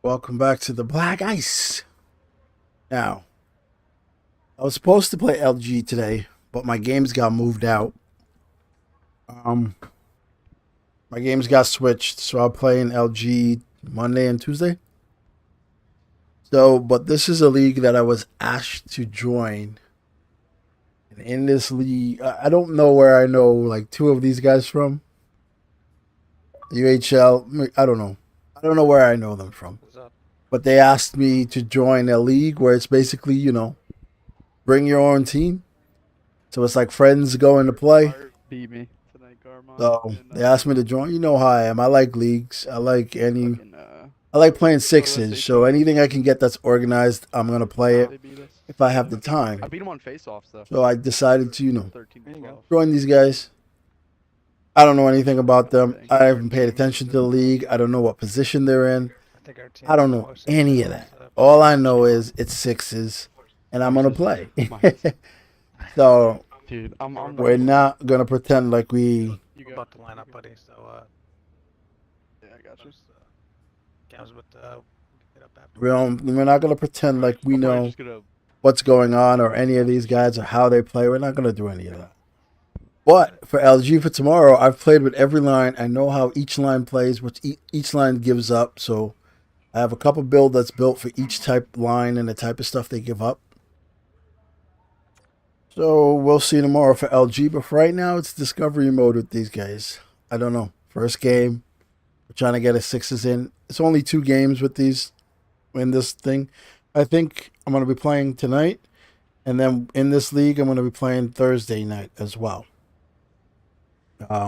Welcome back to the Black Ice. Now, I was supposed to play LG today, but my games got moved out. Um, my games got switched, so I'll play in LG Monday and Tuesday. So, but this is a league that I was asked to join. And in this league, I don't know where I know like two of these guys from. UHL, I don't know. I don't know where I know them from. What's up? But they asked me to join a league where it's basically, bring your own team. So it's like friends going to play. Art beat me tonight, Garmon. So they asked me to join. You know how I am. I like leagues. I like Fucking, I like playing OSHL. sixes. So anything I can get that's organized, I'm gonna play it They beat us. if I have the time. I beat him on face-offs though. So I decided to, 13 There you go. 12. join these guys. I don't know anything about them. I haven't paid attention to the league. I don't know what position they're in. I think our team I don't know any of that. All I know is it's sixes, and I'm gonna play. So Dude, I'm we're not gonna pretend like we. You We're go. about to line up, buddy. So, Yeah, I got you. counts with get up after. We're not gonna pretend like we I'm probably know just gonna what's going on or any of these guys or how they play. We're not gonna do any of that. But for LG for tomorrow, I've played with every line. I know how each line plays, what each line gives up. So I have a couple build that's built for each type line and the type of stuff they give up. So we'll see tomorrow for LG. But for right now, it's discovery mode with these guys. I don't know. First game, we're trying to get a sixes in. It's only 2 games with these in this thing. I think I'm going to be playing tonight. And then in this league, I'm going to be playing Thursday night as well. I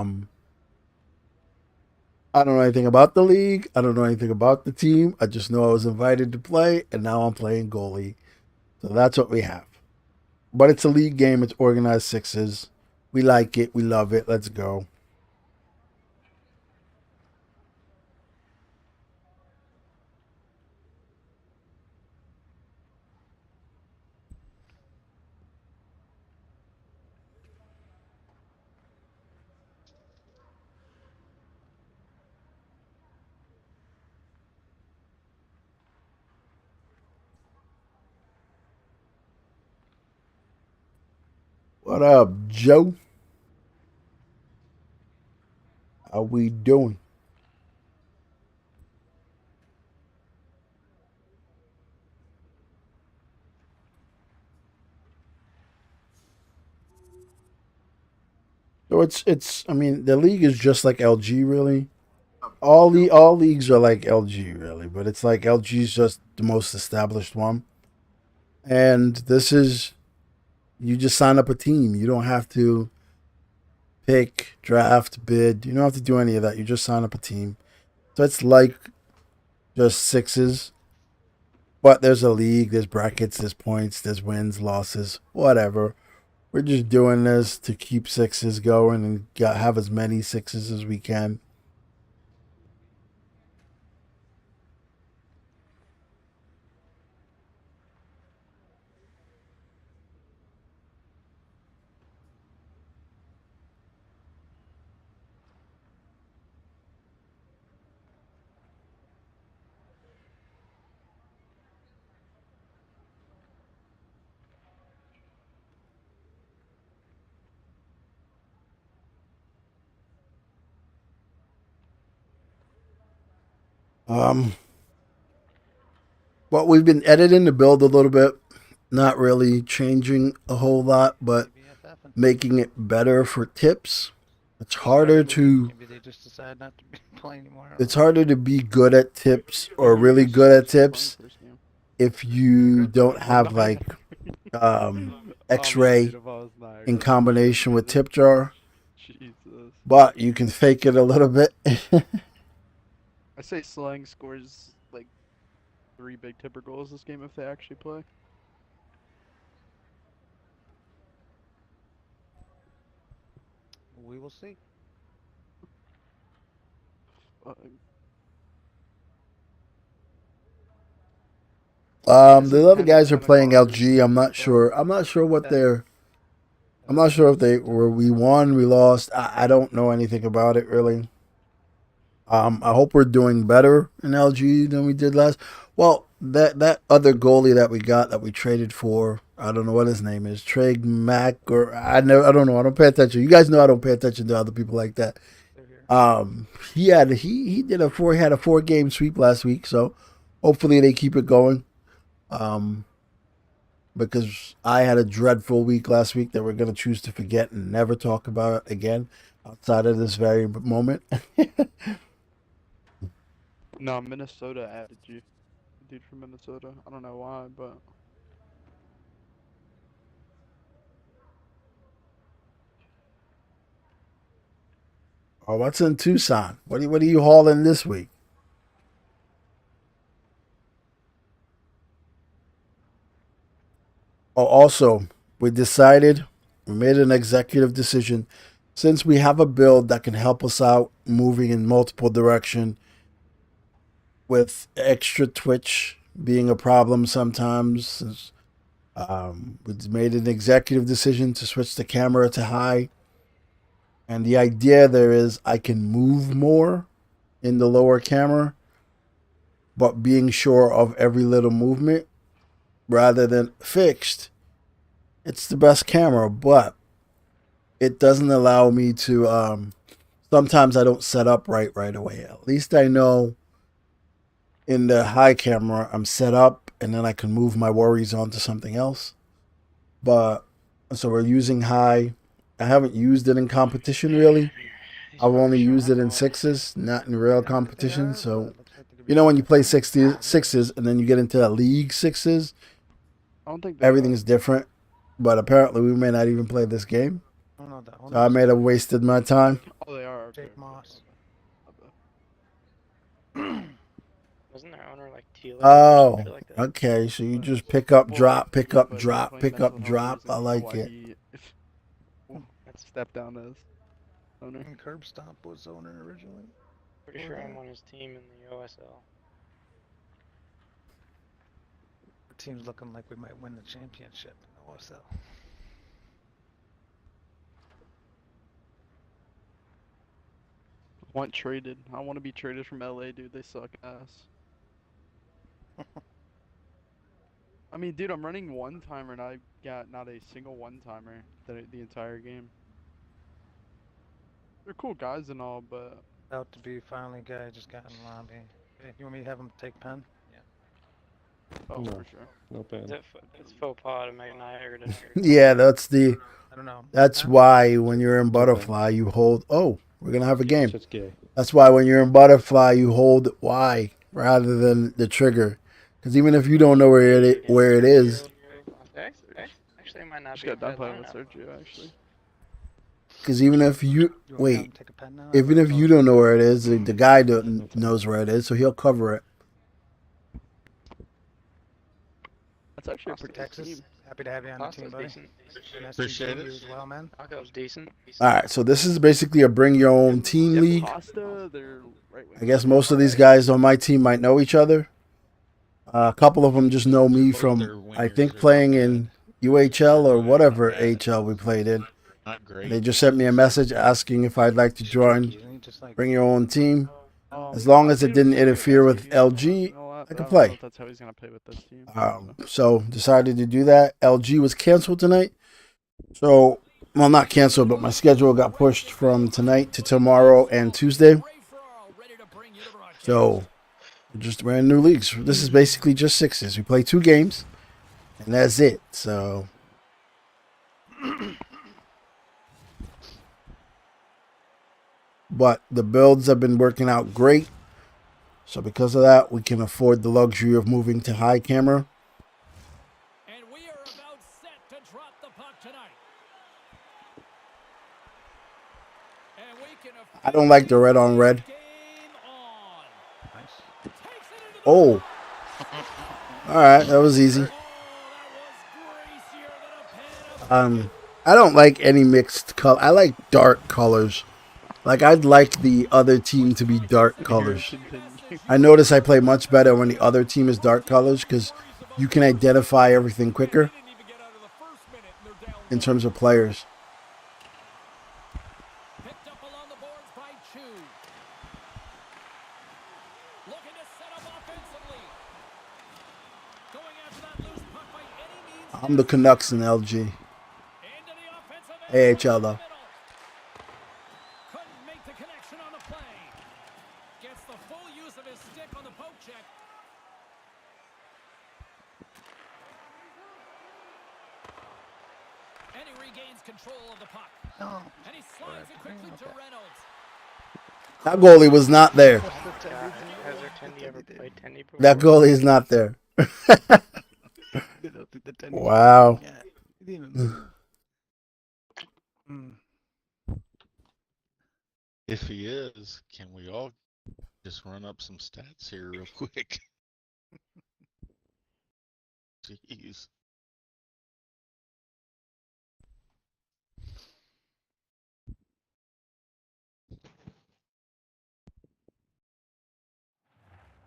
don't know anything about the league. I don't know anything about the team. I just know I was invited to play, and now I'm playing goalie. So that's what we have. But it's a league game. It's organized sixes. We like it. We love it. Let's go. What up, Joe? How we doing? So it's I mean the league is just like LG really. All leagues are like LG really, but it's like LG's just the most established one. And this is you just sign up a team. You don't have to pick, draft, bid. You don't have to do any of that. You just sign up a team. So it's like just sixes. But there's a league, there's brackets, there's points, there's wins, losses, whatever. We're just doing this to keep sixes going and have as many sixes as we can. Um, well, we've been editing the build a little bit, not really changing a whole lot, but BFF, making it better for tips. It's harder to maybe they just decide not to play anymore. it's harder to be good at tips or really good at tips if you don't have like X-ray in combination with tip jar, Jesus. but you can fake it a little bit. I say Slang scores like 3 big tipper goals this game if they actually play. We will see. Uh, The other guys are playing LG. I'm not sure. I'm not sure what they're. I'm not sure if they were. We won. We lost. I don't know anything about it really. I hope we're doing better in LG than we did last. Well, that other goalie that we got that we traded for, I don't know what his name is, Trey Mack, or I don't know. I don't pay attention. You guys know I don't pay attention to other people like that. They're here. He had he had a 4 game sweep last week, so hopefully they keep it going. Because I had a dreadful week last week that we're gonna choose to forget and never talk about again outside of this very moment. No, Minnesota added you. Dude from Minnesota. I don't know why, but Oh, what's in Tucson? What are you hauling this week? Oh, also, we made an executive decision. Since we have a build that can help us out moving in multiple direction, with extra twitch being a problem sometimes, we made an executive decision to switch the camera to high. And the idea there is I can move more in the lower camera, but being sure of every little movement rather than fixed. It's the best camera, but it doesn't allow me to. Sometimes I don't set up right away. At least I know in the high camera I'm set up, and then I can move my worries onto something else. But so we're using high. I haven't used it in competition really. I've only used it in sixes, not in real competition. So you know when you play 66s and then you get into the league sixes, I don't think they everything's different. But apparently we may not even play this game. I don't know that one. So I may have wasted my time. Oh, they are. Okay. Jake Moss. Wasn't their owner like Teal? Oh, Like that? okay. So you just pick up, drop, pick up, But drop, playing pick up, mental health drop. reasons, I like why it. he That's stepped down as owner. And Curb Stomp was owner originally. pretty sure I'm on his team in the OSL. The team's looking like we might win the championship in the OSL. Want traded. I want to be traded from LA, dude. They suck ass. I mean, dude, I'm running one timer and I got not a single one timer the entire game. They're cool guys and all, but About to be finally guy just got in the lobby. Hey, you want me to have him take pen? Yeah. oh, No. for sure. No pen. It's faux pas to make an I heard it. Yeah, that's I don't know. that's Huh? why when you're in butterfly you hold. Oh, we're gonna have a game. Shit's gay. That's why when you're in butterfly you hold Y rather than the trigger, because even if you don't know where it is, Actually, it might not Just be. got done bad playing with lineup. Sergio, actually. because even if you You want me to have wait, him take a pen now? even if you don't know where it is, the guy knows where it is, so he'll cover it. That's actually a Upper pretty good Texas. team. Happy to have you on the team, Paco's buddy. decent. Nice to Appreciate meet it. you as well, man. Paco's decent. All right, so this is basically a bring your own team Yep, league. Pasta, they're right wing. I guess most of these guys on my team might know each other. A couple of them just know me from, I think, playing in UHL or whatever HL we played in. Not great. They just sent me a message asking if I'd like to join. Isn't he just like Bring your own team. As long as it didn't interfere with LG, I could play. If that's how he's gonna play with this team. So decided to do that. LG was canceled tonight. So, well, not canceled, but my schedule got pushed from tonight to tomorrow and Tuesday. So, we're just ran new leagues. This is basically just sixes. We play 2 games, and that's it. So, but the builds have been working out great. So because of that, we can afford the luxury of moving to high camera. And we are about set to drop the puck tonight. And we can I don't like the red on red. game on. nice? Takes it into the Oh, all right, that was easy. Oh, that was greasier than a pan of I don't like any mixed color. I like dark colors. Like I'd like the other team to be dark colors. I notice I play much better when the other team is dark colors because you can identify everything quicker didn't even get out of the first minute and they're down. in terms of players. Picked up along the boards by Chu. I'm the Canucks in LG. Into the offensive end AHL though. couldn't make the connection on the play. Gets the full use of his stick on the poke check. And he regains control of the puck. No. And he slides it quickly to Reynolds. That goalie was not there. God, has there Tendy ever played Tendy before? That goalie is not there. Wow. Yeah, he didn't even move. If he is, can we all just run up some stats here real quick? Jeez.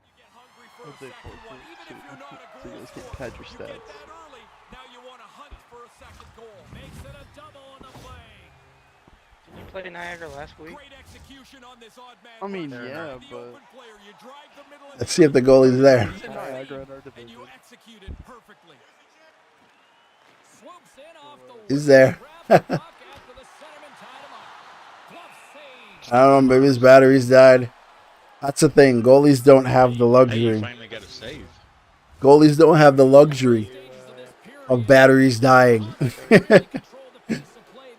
You get hungry for I'll a take second one, even if you're not a so goal you guys can scorer. pad your You stats. get that early. Now you want to hunt for a second goal. Makes it a double on the play. Did you play Niagara last week? Great execution on this odd man. I mean, rush. yeah, The but open player, you drive the middle of Let's see if the goalie's there. it's Niagara in our and you division. execute it perfectly. Swoops in off the He's wing, there. grabs the puck after the centerman tied him up. Glove save. I don't know, maybe his batteries died. That's the thing. Goalies don't have the Hey, you luxury. finally got a save. Goalies don't have the luxury of batteries dying.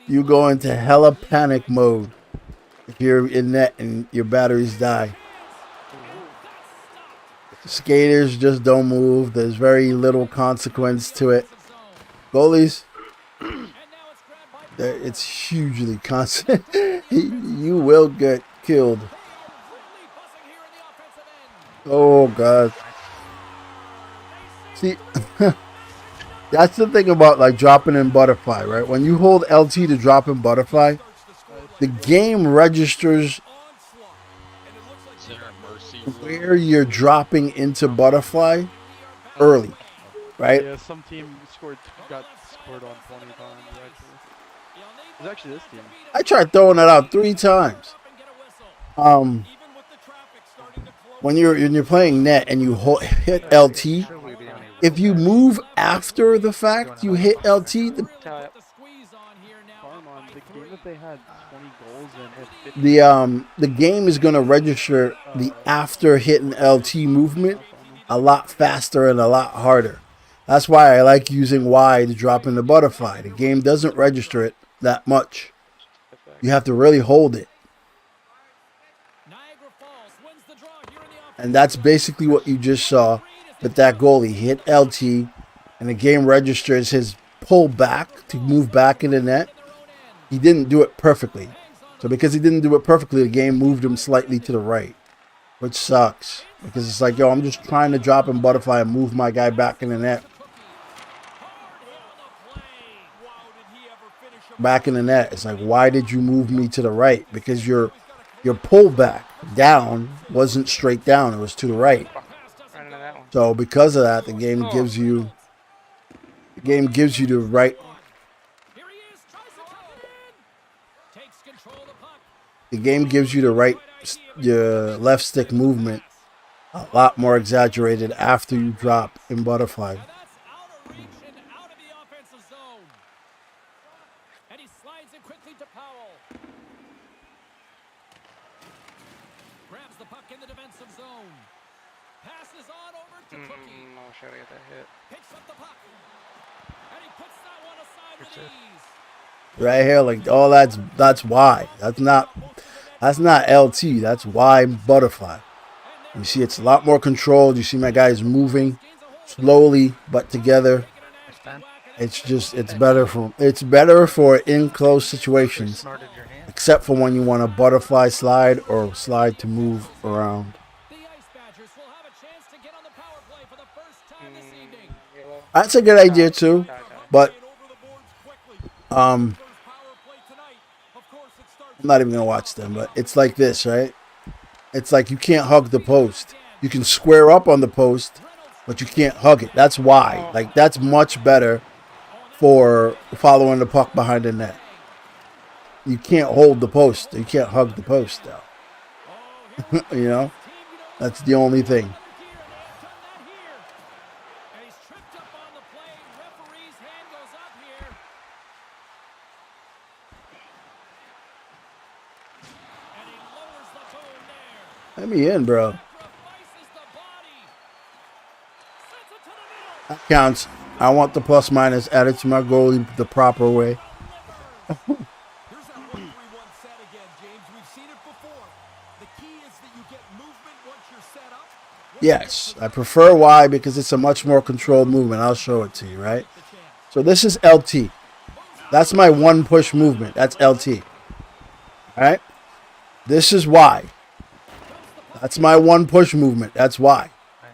You go into hella panic mode if you're in net and your batteries die. Skaters just don't move. There's very little consequence to it. Goalies, it's hugely constant. You will get killed. Oh God. See, that's the thing about like dropping in butterfly, right? When you hold LT to drop in butterfly, the game registers Is there a mercy where you're dropping into butterfly early, right? Yeah, some team got scored on 20 times actually. It was actually this team. I tried throwing it out 3 times. When you're playing net and you hit LT, if you move after the fact you hit LT, Carmon, the game that they had 20 goals and had 50 the game is gonna register the after hitting LT movement a lot faster and a lot harder. That's why I like using Y to drop in the butterfly. The game doesn't register it that much. You have to really hold it. And that's basically what you just saw with that goalie. He hit LT, and the game registers his pull back to move back in the net. He didn't do it perfectly. So because he didn't do it perfectly, the game moved him slightly to the right, which sucks. Because it's like, yo, I'm just trying to drop in butterfly and move my guy back in the net. Back in the net. It's like, why did you move me to the right? Because your pullback down wasn't straight down. It was to the right. Right into that one. So because of that, the game gives you the right. The game gives you the right, your left stick movement a lot more exaggerated after you drop in butterfly. Grabs the puck in the defensive zone. Passes on over to Cookie. I wish I get that hit. Picks up the puck. And he puts that one aside with ease. Right here, like, oh, that's Y. That's not LT. That's Y butterfly. You see, it's a lot more controlled. You see my guys moving slowly but together. It's better for in close situations, Snorted your hand. except for when you want a butterfly slide or slide to move around. The Ice Badgers will have a chance to get on the power play for the first time this evening. Yellow. That's a good idea too, but I'm not even gonna watch them. But it's like this, right? It's like you can't hug the post. You can square up on the post, but you can't hug it. That's why. Like, that's much better for following the puck behind the net. You can't hold the post. You can't hug the post, though. You know? That's the only thing. And he lowers the boom there. Let me in, bro. Sacrifices the body. Sends it to the middle. That counts. I want the plus minus added to my goalie the proper way. Here's that 1-3-1 set again, James. We've seen it before. The key is that you get movement once you're set up. Yes, I prefer Y because it's a much more controlled movement. I'll show it to you, right? So this is LT. That's my one push movement. That's LT. All right? This is Y. That's my one push movement. That's Y. Nice.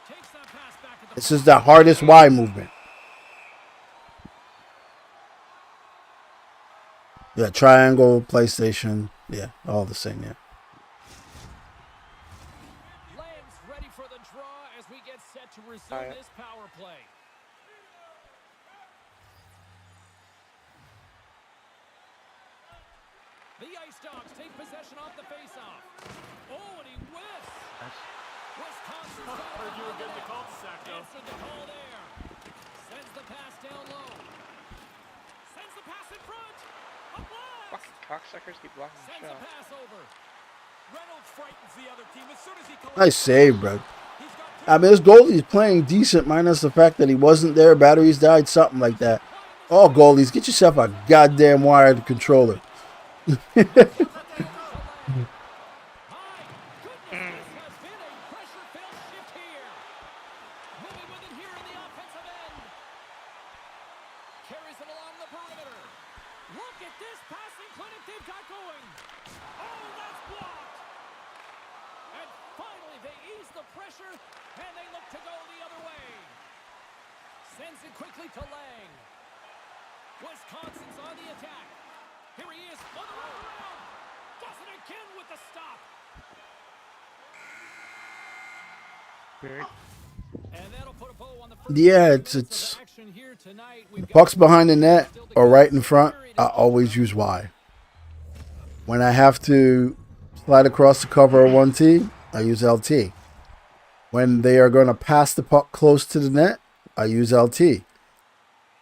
Takes that pass back at the This is the hardest Y movement. Yeah, triangle, PlayStation. Yeah, all the same, yeah. Lamb's ready for the draw as we get set to resume Alright. this power play. The Ice Dogs take possession off the faceoff. Oh, and he whiffs. Nice. Wisconsin's got Heard you were behind getting it. the cul-de-sac, though. Answered the call there. Sends the pass down low. Sends the pass in front. A blast. Fucking cocksuckers keep blocking the Sends the shot. pass over. Reynolds frightens the other team as soon as he collects. Nice save, bro. He's got two. I mean, this goalie is playing decent, minus the fact that he wasn't there, batteries died, something like that. All goalies, get yourself a goddamn wired controller. My goodness, this has been a pressure-filled shift here. Moving with it here in the offensive end. Carries it along the perimeter. Look at this passing clinic they've got going. Oh, that's blocked. And finally, they ease the pressure, and they look to go the other way. Sends it quickly to Lang. Wisconsin's on the attack. Here he is on the roll around. Does it again with the stop. And that'll put a bow on the first Yeah, 30 it's- minutes of action here tonight. We've got Pucks behind the net or right in front, I always use Y. When I have to slide across the cover of 1T, I use LT. When they are going to pass the puck close to the net, I use LT.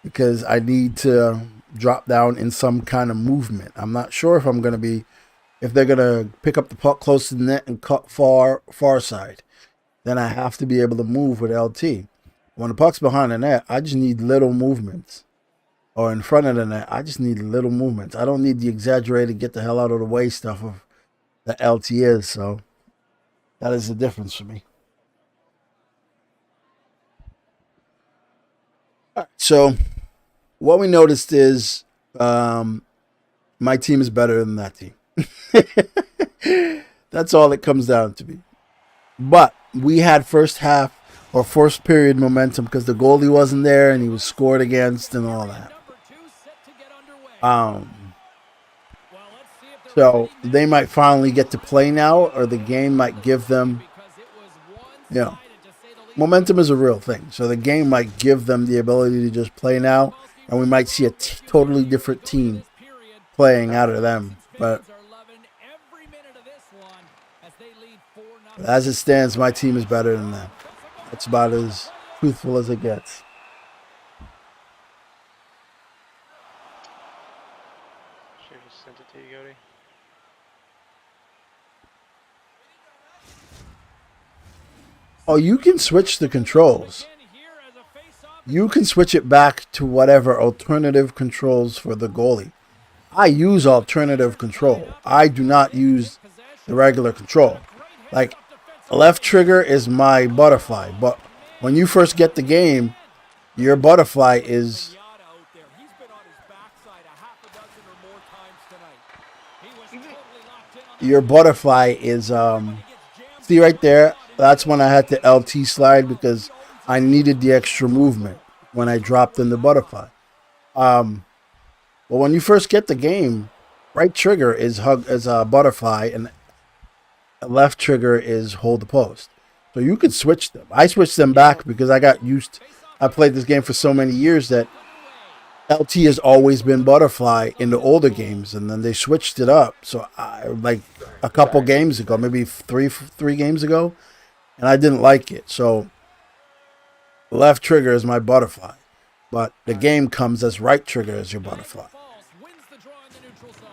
Because I need to drop down in some kind of movement. I'm not sure if they're going to pick up the puck close to the net and cut far side. Then I have to be able to move with LT. When the puck's behind the net, I just need little movements. Or in front of the net, I just need little movements. I don't need the exaggerated get the hell out of the way stuff of the LT is. So that is the difference for me. All right, so what we noticed is my team is better than that team. That's all it comes down to me. But we had first half or first period momentum because the goalie wasn't there and he was scored against and all that. number 2 set to get underway. Well, let's see if they're So ready they might finally get to play now, or the game might give them, because it was you know, one-sided, to say the least. momentum is a real thing. So the game might give them the ability to just play now, and we might see a totally different team playing out of them. But Fans are loving every minute of this one as they lead 4-0. as it stands, my team is better than them. That's about as truthful as it gets. Should've just sent it to you, Cody. Oh, you can switch the controls. Again here as a face-off. You can switch it back to whatever alternative controls for the goalie. I use alternative control. I do not use the regular control. Like, left trigger is my butterfly, but when you first get the game, your butterfly is Yada out there. He's been on his backside a half a dozen or more times tonight. He was totally locked in on the your butterfly is see right there, that's when I had to LT slide because I needed the extra movement when I dropped in the butterfly. But when you first get the game, right trigger is a butterfly and left trigger is hold the post. So you could switch them. I switched them back because I got used. I played this game for so many years that LT has always been butterfly in the older games, and then they switched it up. So like a couple games ago, maybe three games ago, and I didn't like it. So left trigger is my butterfly, but the game comes as right trigger as your butterfly. Falls, wins the draw in the neutral zone.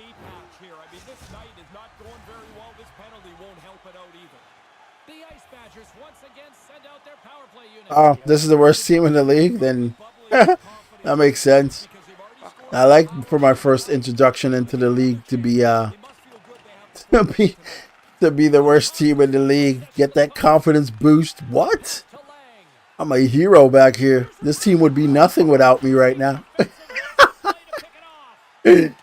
escape hatch here. I mean, this night is not going very well. This penalty won't help it out either. The Ice Badgers once again send out their power play unit. Oh, this is the worst team in the league? Then that makes sense. I like for my first introduction into the league to be to be to be the worst team in the league. Get that confidence boost. What? To Lang. I'm a hero back here. This team would be nothing without me right now. Play to pick it off.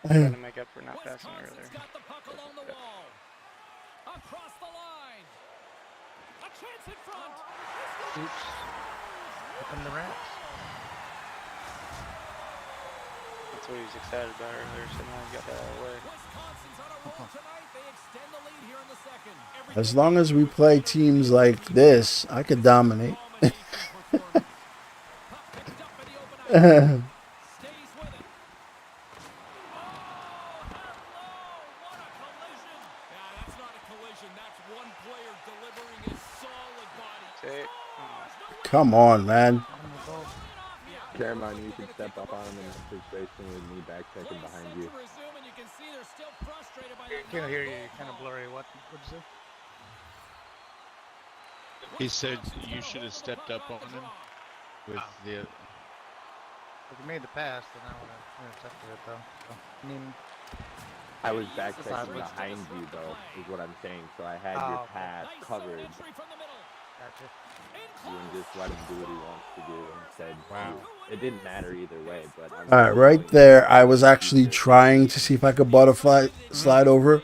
Trying to make up for not passing Wisconsin's earlier. got the puck along the wall. Across the line. A chance in front. Oops. Here come the Rats. That's what he was excited about earlier, so now he got that out of the way. Wisconsin's on a roll tonight. They extend the lead here in the second. As long as we play teams like this, I could dominate. Puck picked up in the open ice. Stays with it. Oh, hello! What a collision! Yeah, that's not a collision. That's one player delivering his solid body. Say it. Come on, man. Jeremiah, you can step up on him in that situation with me back checking behind you. Can't hear you. You're kind of blurry. What'd you say? He said you should have stepped up on him with the. If you made the pass, then I would have intercepted it, though. So, I mean, I was back It's not- checking behind you, though, is what I'm saying. So I had your Oh, okay. pass covered. gotcha. You and just let him do what he wants to do. Instead, Wow. it didn't matter either way. But I'm All right, right there, I was actually trying to see if I could butterfly slide over.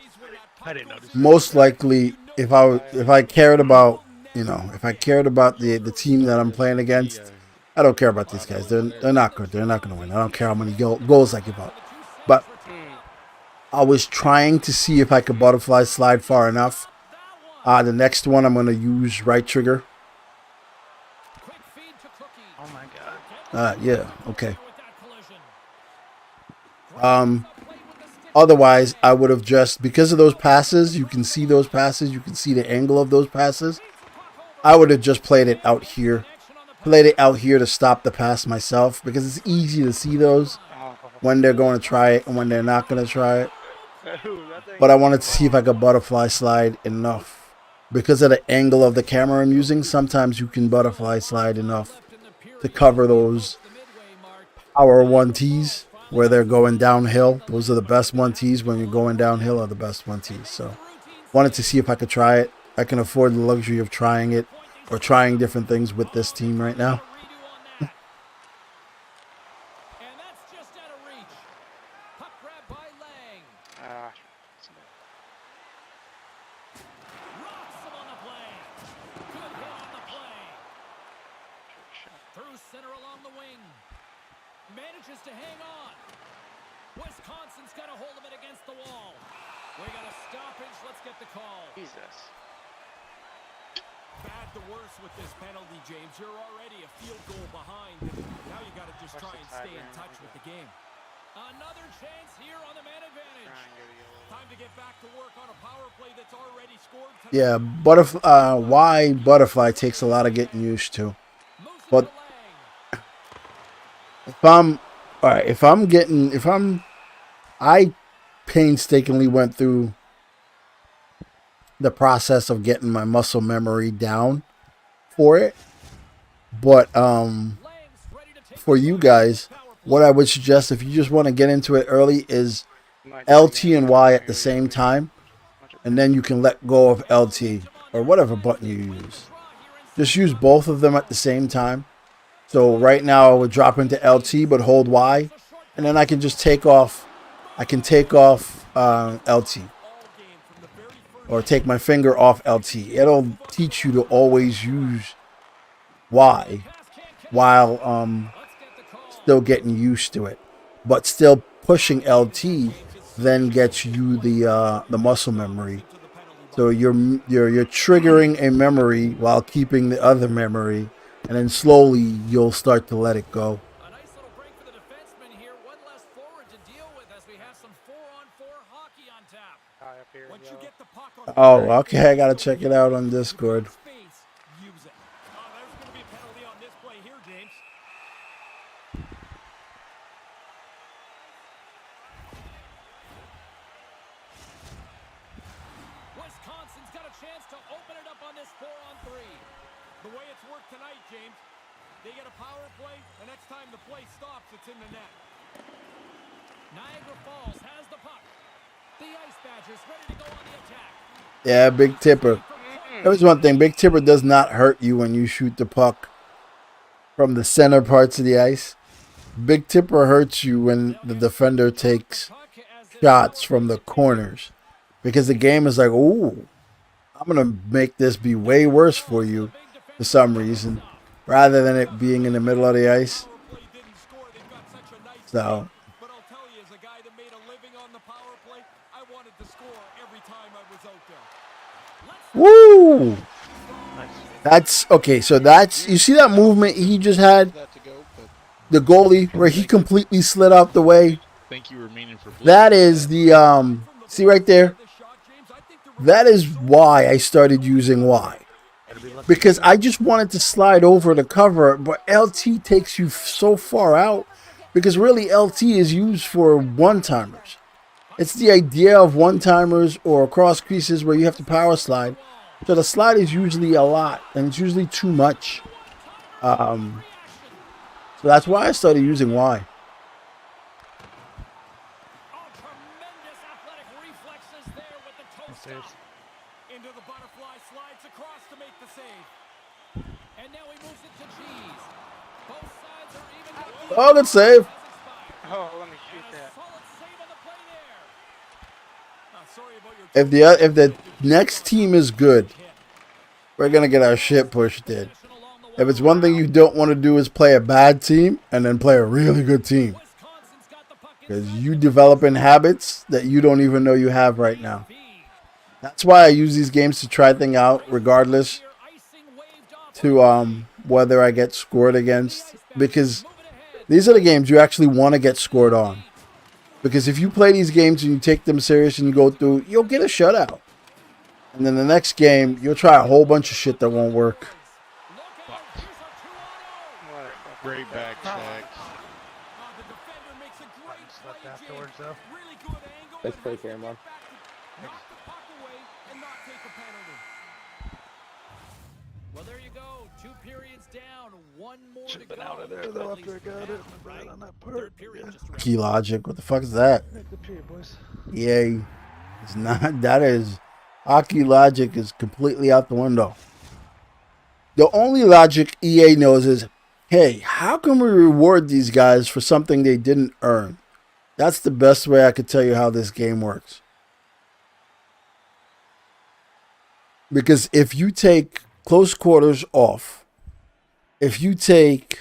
I didn't notice. Most likely, if I cared about, if I cared about the team that I'm playing against, I don't care about these guys. They're not good. They're not going to win. I don't care how many goals I give up. But I was trying to see if I could butterfly slide far enough. The next one I'm going to use right trigger. Quick feed to Cookie. Oh my God. Yeah, okay. With that collision. Otherwise, I would have just, because of those passes, you can see those passes, you can see the angle of those passes. I would have just played it out here. Played it out here to stop the pass myself, because it's easy to see those Oh, when they're going to try it and when they're not going to try it. But I wanted to see if I could butterfly slide enough. Because of the angle of the camera I'm using, sometimes you can butterfly slide enough to cover those power 1Ts where they're going downhill. Those are the best 1Ts when you're going downhill, are the best 1Ts. So wanted to see if I could try it. I can afford the luxury of trying it or trying different things with this team right now. And that's just out of reach. Puck grab by Lang. Rocks him on the play. Good hit on the play. Through center along the wing. Manages to hang on. Wisconsin's got a hold of it against the wall. We got a stoppage. Let's get the call. Jesus. Bad to worse with this penalty, James. You're already a field goal behind. And now you got to just try and stay in touch with the game. Another chance here on the man advantage. Try and go to yellow. Time to get back to work on a power play that's already scored tonight. Yeah, why butterfly takes a lot of getting used to. Moves it But- to Lang. I painstakingly went through the process of getting my muscle memory down for it. But Lang's ready to take for the you lead. guys, Power play. what I would suggest if you just want to get into it early is Might LT be and Y at the same time, and then you can let go of LT or whatever button you use. Just use both of them at the same time. So right now I would drop into LT but hold Y, and then I can just take off. I can take off LT or take my finger off LT. It'll teach you to always use Y while still getting used to it, but still pushing LT then gets you the muscle memory. So you're triggering a memory while keeping the other memory, and then slowly you'll start to let it go. A nice little break for the defenseman here. One less forward to deal with as we have some 4-on-4 hockey on tap. High up here. Once you yellow. get the puck on Oh, okay. I gotta check it out on Discord. space, use it. Oh, there's going to be a penalty on this play here, James. open it up on this 4-on-3. The way it's worked tonight, James, they get a power play, the next time the play stops, it's in the net. Niagara Falls has the puck. The Ice Badgers ready to go on the attack. Yeah, Big Tipper. There's one thing. Big Tipper does not hurt you when you shoot the puck from the center parts of the ice. Big Tipper hurts you when the defender takes shots from the corners. Because the game is like, ooh, I'm going to make this be way worse for you for some reason. Rather than it being in the middle of the ice. So, But I'll tell you, as a guy that made a living on the power play, I wanted to score every time I was out there. woo! Nice. That's, okay, so that's, you see that movement he just had? That to go, but The goalie, where he completely slid out the way? think you were meaning for blue. That is the, see right there? That is why I started using Y. Because I just wanted to slide over to cover it, but LT takes you so far out. Because really, LT is used for one-timers. It's the idea of one-timers or cross creases where you have to power slide. So the slide is usually a lot, and it's usually too much. So that's why I started using Y. Oh, tremendous athletic reflexes there with the toe Saves. stop. Into the butterfly, slides across to make the save. And now he moves it to Cheese. Both sides are even. Oh, good save. Oh, let me shoot that. Solid save on the play there. Sorry about your If the next team is good, we're gonna get our shit pushed in. If it's one thing you don't want to do is play a bad team and then play a really good team. Wisconsin's got the puck Because you developing habits that you don't even know you have right now. That's why I use these games to try things out regardless to whether I get scored against. Because these are the games you actually want to get scored on. Because if you play these games and you take them serious and you go through, you'll get a shutout. And then the next game, you'll try a whole bunch of shit that won't work. What? Great back check. the defender makes a great Slept play, afterwards, James. though. Really good angle. Nice and play, has to Cameron. get back to knock the puck away and not take a penalty. Well, there you go. 2 periods down. 1 more Should've to been go. out of there, though, At after I least got half, it. right? On that Third part. period just around. Key logic. What the fuck is that? Good period, boys. Yay. It's not. That is. Hockey logic is completely out the window. The only logic EA knows is, hey, how can we reward these guys for something they didn't earn? That's the best way I could tell you how this game works. Because if you take close quarters off, if you take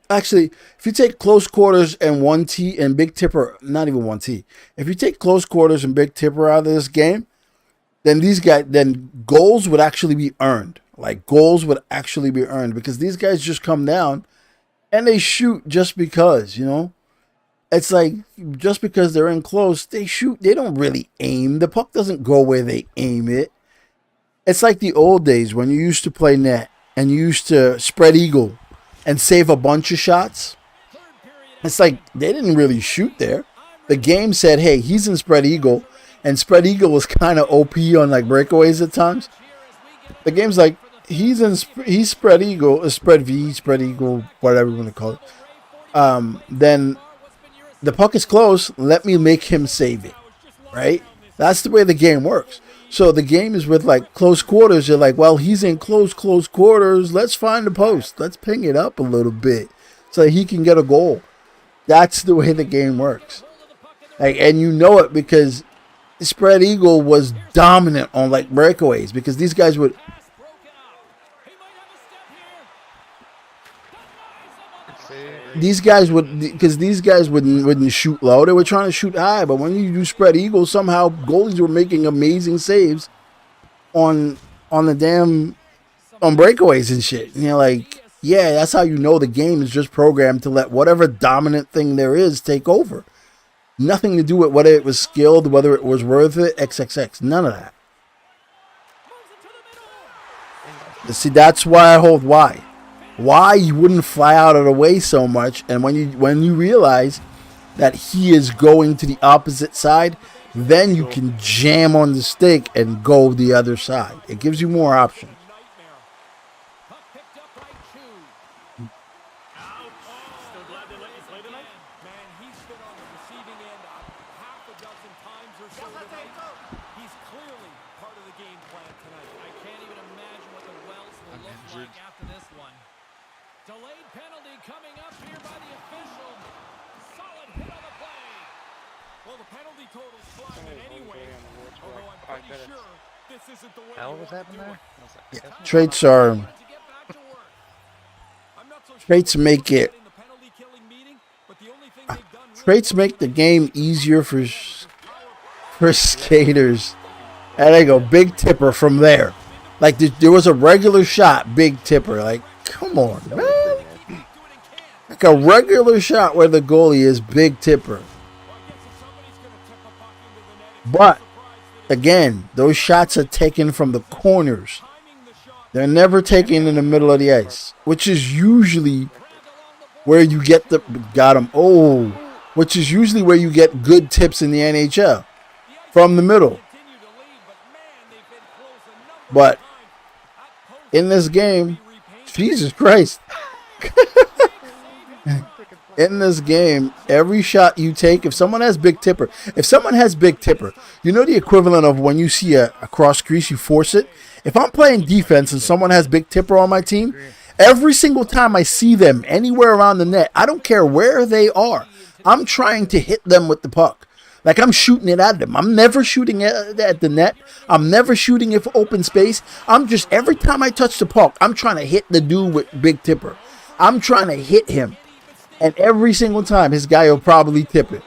close quarters and 1T and Big Tipper, not even 1T, if you take close quarters and Big Tipper out of this game, then goals would actually be earned. Like goals would actually be earned because these guys just come down and they shoot just because, you know. It's like just because they're in close, they shoot. They don't really aim. The puck doesn't go where they aim it. It's like the old days when you used to play net and you used to spread eagle and save a bunch of shots. It's like they didn't really shoot there. The game said, hey, he's in spread eagle, and spread eagle was kind of OP on like breakaways at times. The game's like, he's spread eagle, spread V, spread eagle, whatever you want to call it. Then the puck is close. Let me make him save it, right? That's the way the game works. So the game is with like close quarters. You're like, well, he's in close quarters. Let's find the post. Let's ping it up a little bit so he can get a goal. That's the way the game works. Like, and you know it because spread eagle was dominant on like breakaways because these guys would. These guys wouldn't shoot low. They were trying to shoot high, but when you do spread eagle, somehow goalies were making amazing saves on breakaways and shit. And you're like, yeah, that's how you know the game is just programmed to let whatever dominant thing there is take over. Nothing to do with whether it was skilled, whether it was worth it, XXX. None of that. See, that's why I hold Y. Why you wouldn't fly out of the way so much, and when you realize that he is going to the opposite side, then you can jam on the stick and go the other side. It gives you more options. Puck picked up by Chu. Still glad they let you play tonight? Man, he's been on the receiving end half a dozen times or so tonight. He's clearly part of the game plan tonight. I can't even imagine what the Wells will look injured. like after this one. Delayed penalty coming up here by the official. Solid hit on the play. Well, the penalty total's flying it anyway. Although I'm Five pretty minutes. sure this isn't the way Hell you was want to happening do there? it. I was like, that's Traits are To get back to work. I'm not so sure traits what make they it did in the penalty-killing meeting, but the only thing they've done really traits make the game easier for skaters. And there you go, big tipper from there. Like there was a regular shot, big tipper. Like, come on, man. Like a regular shot where the goalie is big tipper. But again, those shots are taken from the corners. They're never taken in the middle of the ice, which is usually where you get the which is usually where you get good tips in the NHL, from the middle. But in this game, Jesus Christ. In this game, every shot you take, if someone has big tipper, you know the equivalent of when you see a cross crease, you force it. If I'm playing defense and someone has big tipper on my team, every single time I see them anywhere around the net, I don't care where they are, I'm trying to hit them with the puck. Like I'm shooting it at them. I'm never shooting at the net. I'm never shooting it for open space. I'm just, every time I touch the puck, I'm trying to hit the dude with big tipper. I'm trying to hit him. And every single time, his guy will probably tip it.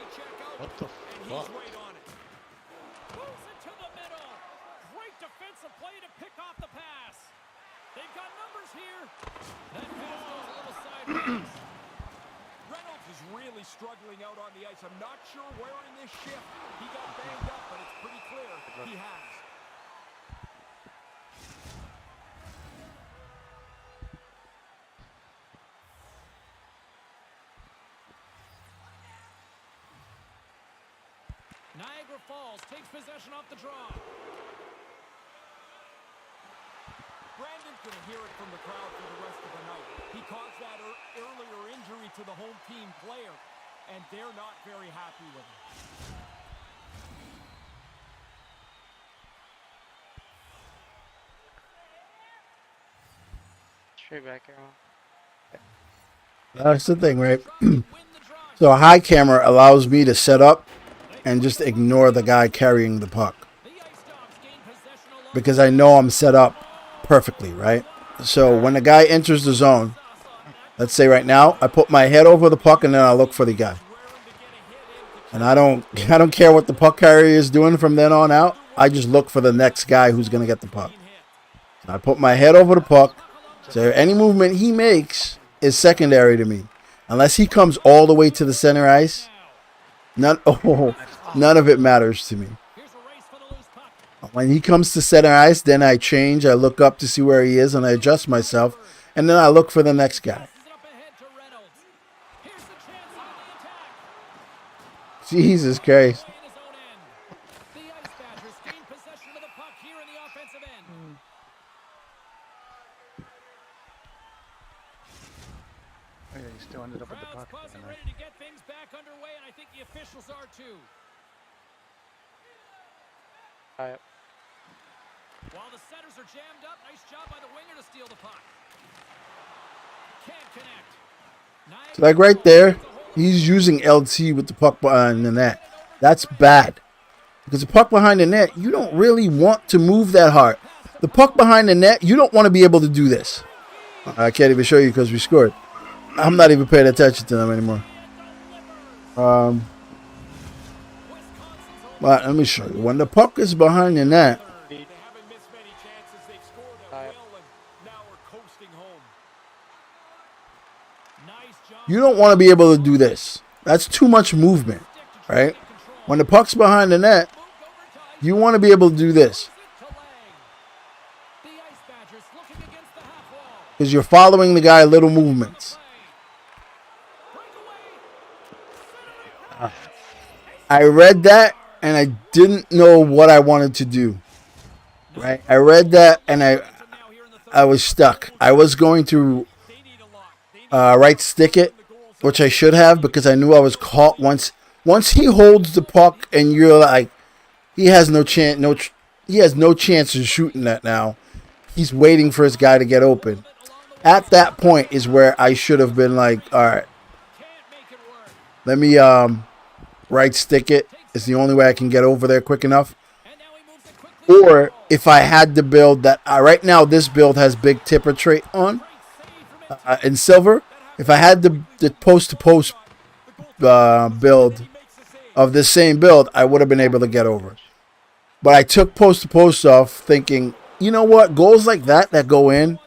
What the fuck? Moves it to the middle. Great defensive play to pick off the pass. They've got numbers here. That pass goes a little sideways. Reynolds is really struggling out on the ice. I'm not sure where in this shift he got banged up, but it's pretty clear he has. Niagara Falls takes possession off the draw. Brandon's going to hear it from the crowd for the rest of the night. He caused that earlier injury to the home team player, and they're not very happy with him. Straight back arrow. That's the thing, right? So a high camera allows me to set up and just ignore the guy carrying the puck, because I know I'm set up perfectly, right? So when the guy enters the zone, let's say right now, I put my head over the puck and then I look for the guy. And I don't care what the puck carrier is doing from then on out. I just look for the next guy who's going to get the puck. I put my head over the puck. So any movement he makes is secondary to me. Unless he comes all the way to the center ice, none of it matters to me. When he comes to center ice, then I change. I look up to see where he is, and I adjust myself. And then I look for the next guy. Jesus Christ. Oh, yeah, he still ended up with the puck. Buzzing, ready to get things back underway, and I think the officials are too. Alright. While the setters are jammed up, nice job by the winger to steal the puck. Can't connect. So like right there, he's using LT with the puck behind the net. That's bad. Because the puck behind the net, you don't really want to move that hard. The puck behind the net, you don't want to be able to do this. I can't even show you because we scored. I'm not even paying attention to them anymore. But let me show you. When the puck is behind the net, They haven't missed many chances. They've scored at will, and now we're coasting home. Nice job. you don't want to be able to do this. That's too much movement, right? When the puck's behind the net, you want to be able to do this. The Ice Badgers looking against the half wall. Because you're following the guy little movements. I read that and I didn't know what I wanted to do. Right? I read that and I was stuck. I was going to right stick it, which I should have because I knew I was caught once he holds the puck and you're like he has no chance he has no chance of shooting that now. He's waiting for his guy to get open. At that point is where I should have been like, all right, let me right stick it. It's the only way I can get over there quick enough. Or if I had to build that, right now this build has big tipper trait on in silver. If I had the post to post build of this same build, I would have been able to get over. But I took post to post off thinking, you know what, goals like that go in,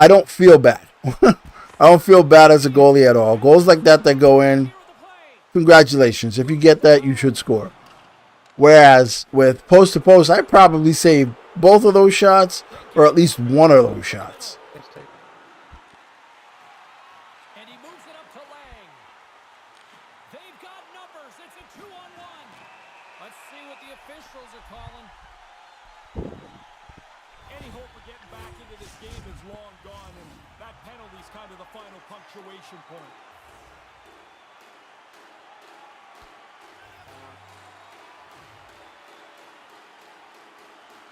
I don't feel bad. I don't feel bad as a goalie at all. Goals like that go in, congratulations. If you get that, you should score. Whereas with post to post, I probably save both of those shots or at least one of those shots. Let's take And he moves it up to Lang. They've got numbers. It's a 2-on-1. Let's see what the officials are calling. Any hope of getting back into this game is long gone, and that penalty's kind of the final punctuation point.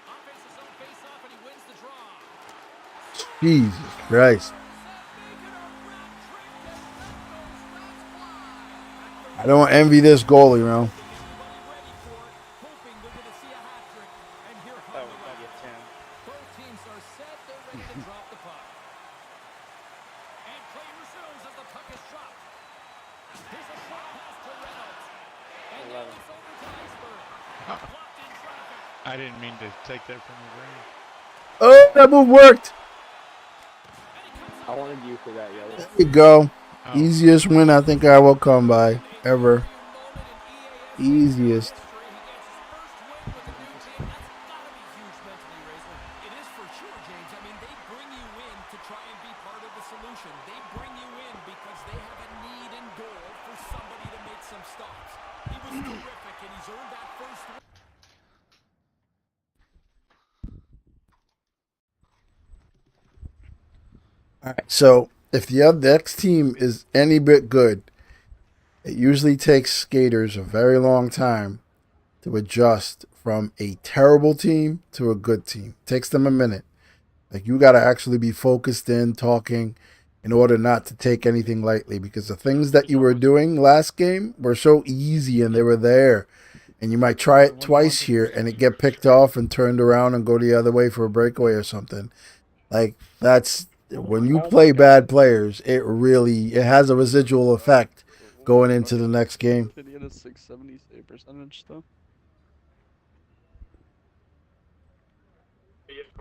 Offense his own face-off, and he wins the draw. Jesus Christ. I don't envy this goalie, bro. Hoping they're going to see a hat trick. And here That comes was the gonna get Riders. 10. Both teams are set. They're ready to drop the puck. And play resumes as the puck is dropped. Here's a short pass to Reynolds. And now 11. it's over to Iceberg. Blocked in traffic. I didn't mean to take that from the brain. Oh, that move worked. I wanted you for that, yo. There you go. Oh. Easiest win I think I will come by ever. Easiest. It is for sure, James. I mean, they bring you in to try and be part of the solution. They bring you in because they have a need in goal for somebody to make some stops. He was terrific, and he's earned that first win. All right. So if the next team is any bit good, it usually takes skaters a very long time to adjust from a terrible team to a good team. It takes them a minute. Like you got to actually be focused in talking in order not to take anything lightly because the things that you were doing last game were so easy and they were there. And you might try it twice here and it get picked off and turned around and go the other way for a breakaway or something. Like that's when you play bad players, it has a residual effect going into the next game. Did he had a 670 save percentage though?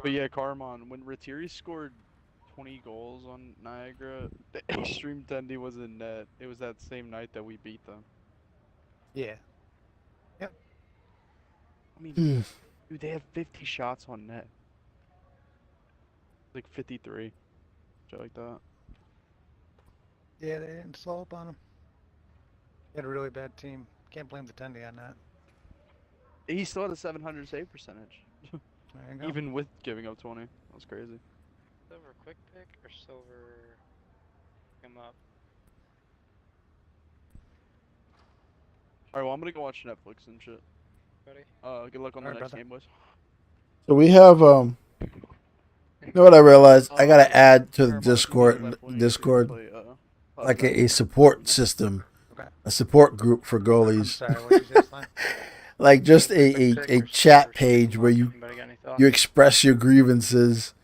But yeah, Carmon, when Rattiri scored 20 goals on Niagara, the Extreme Tendy was in net. It was that same night that we beat them. Yeah. I mean, dude, they had 50 shots on net. Like 53. Shit like that. Yeah, they didn't slow up on him. He had a really bad team. Can't blame the Tendy on that. He still had a 700 save percentage. There you go. Even with giving up 20. That was crazy. Silver quick pick or silver him up? Alright, well, I'm gonna go watch Netflix and shit. Ready? Good luck on the Alright, next brother. game, boys. So we have you know what I realized? I gotta add to the Discord like a support system, Okay. a support group for I'm goalies, sorry, what did you say, Sly? like just a Pick or chat silver page shooting where watch? you Anybody got any thoughts? you express your grievances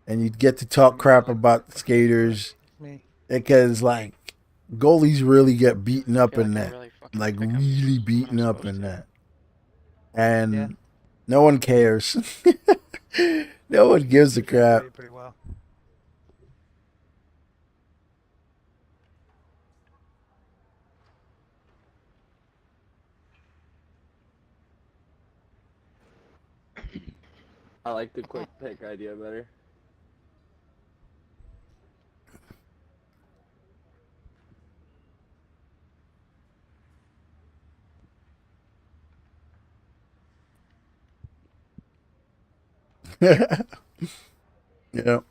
and you get to talk crap about the skaters Me. because like goalies really get beaten I up feel in like I that, really fucking like pick 'em really when beaten I'm up supposed in to. that, and Yeah. no one cares. No one gives a crap. Pretty well. I like the quick pick idea better. Yeah. I'll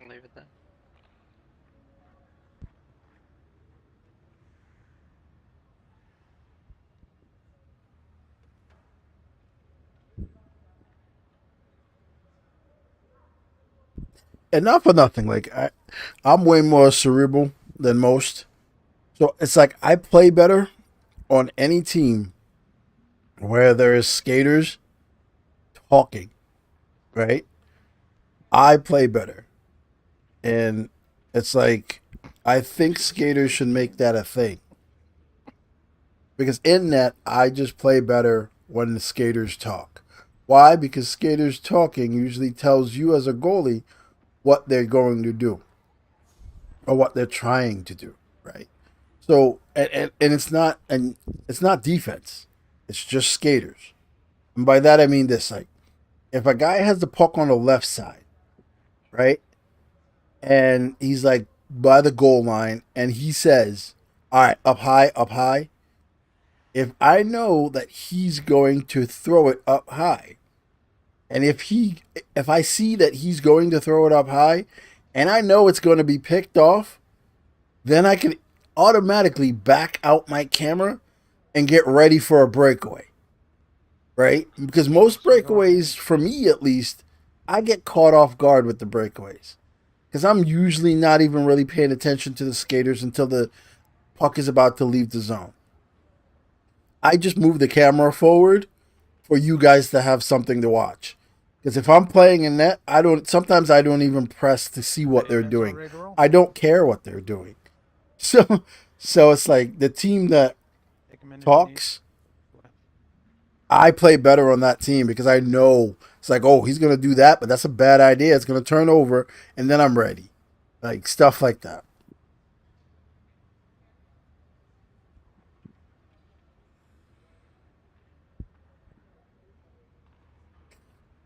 leave it then. And not for nothing. Like I'm way more cerebral than most. So it's like I play better on any team where there is skaters talking, right? I play better. And it's like I think skaters should make that a thing. Because in that I just play better when the skaters talk. Why? Because skaters talking usually tells you as a goalie what they're going to do or what they're trying to do, right? So and it's not defense. It's just skaters. And by that I mean this, like if a guy has the puck on the left side, right? And he's like by the goal line and he says, "All right, up high, up high." If I know that he's going to throw it up high, and if I see that he's going to throw it up high and I know it's going to be picked off, then I can automatically back out my camera and get ready for a breakaway. Right? Because most breakaways, for me at least, I get caught off guard with the breakaways. Because I'm usually not even really paying attention to the skaters until the puck is about to leave the zone. I just move the camera forward for you guys to have something to watch. Because if I'm playing in net, sometimes I don't even press to see what they're doing. I don't care what they're doing. So it's like the team that talks, I play better on that team because I know it's like, oh, he's going to do that, but that's a bad idea. It's going to turn over, and then I'm ready. Like, stuff like that.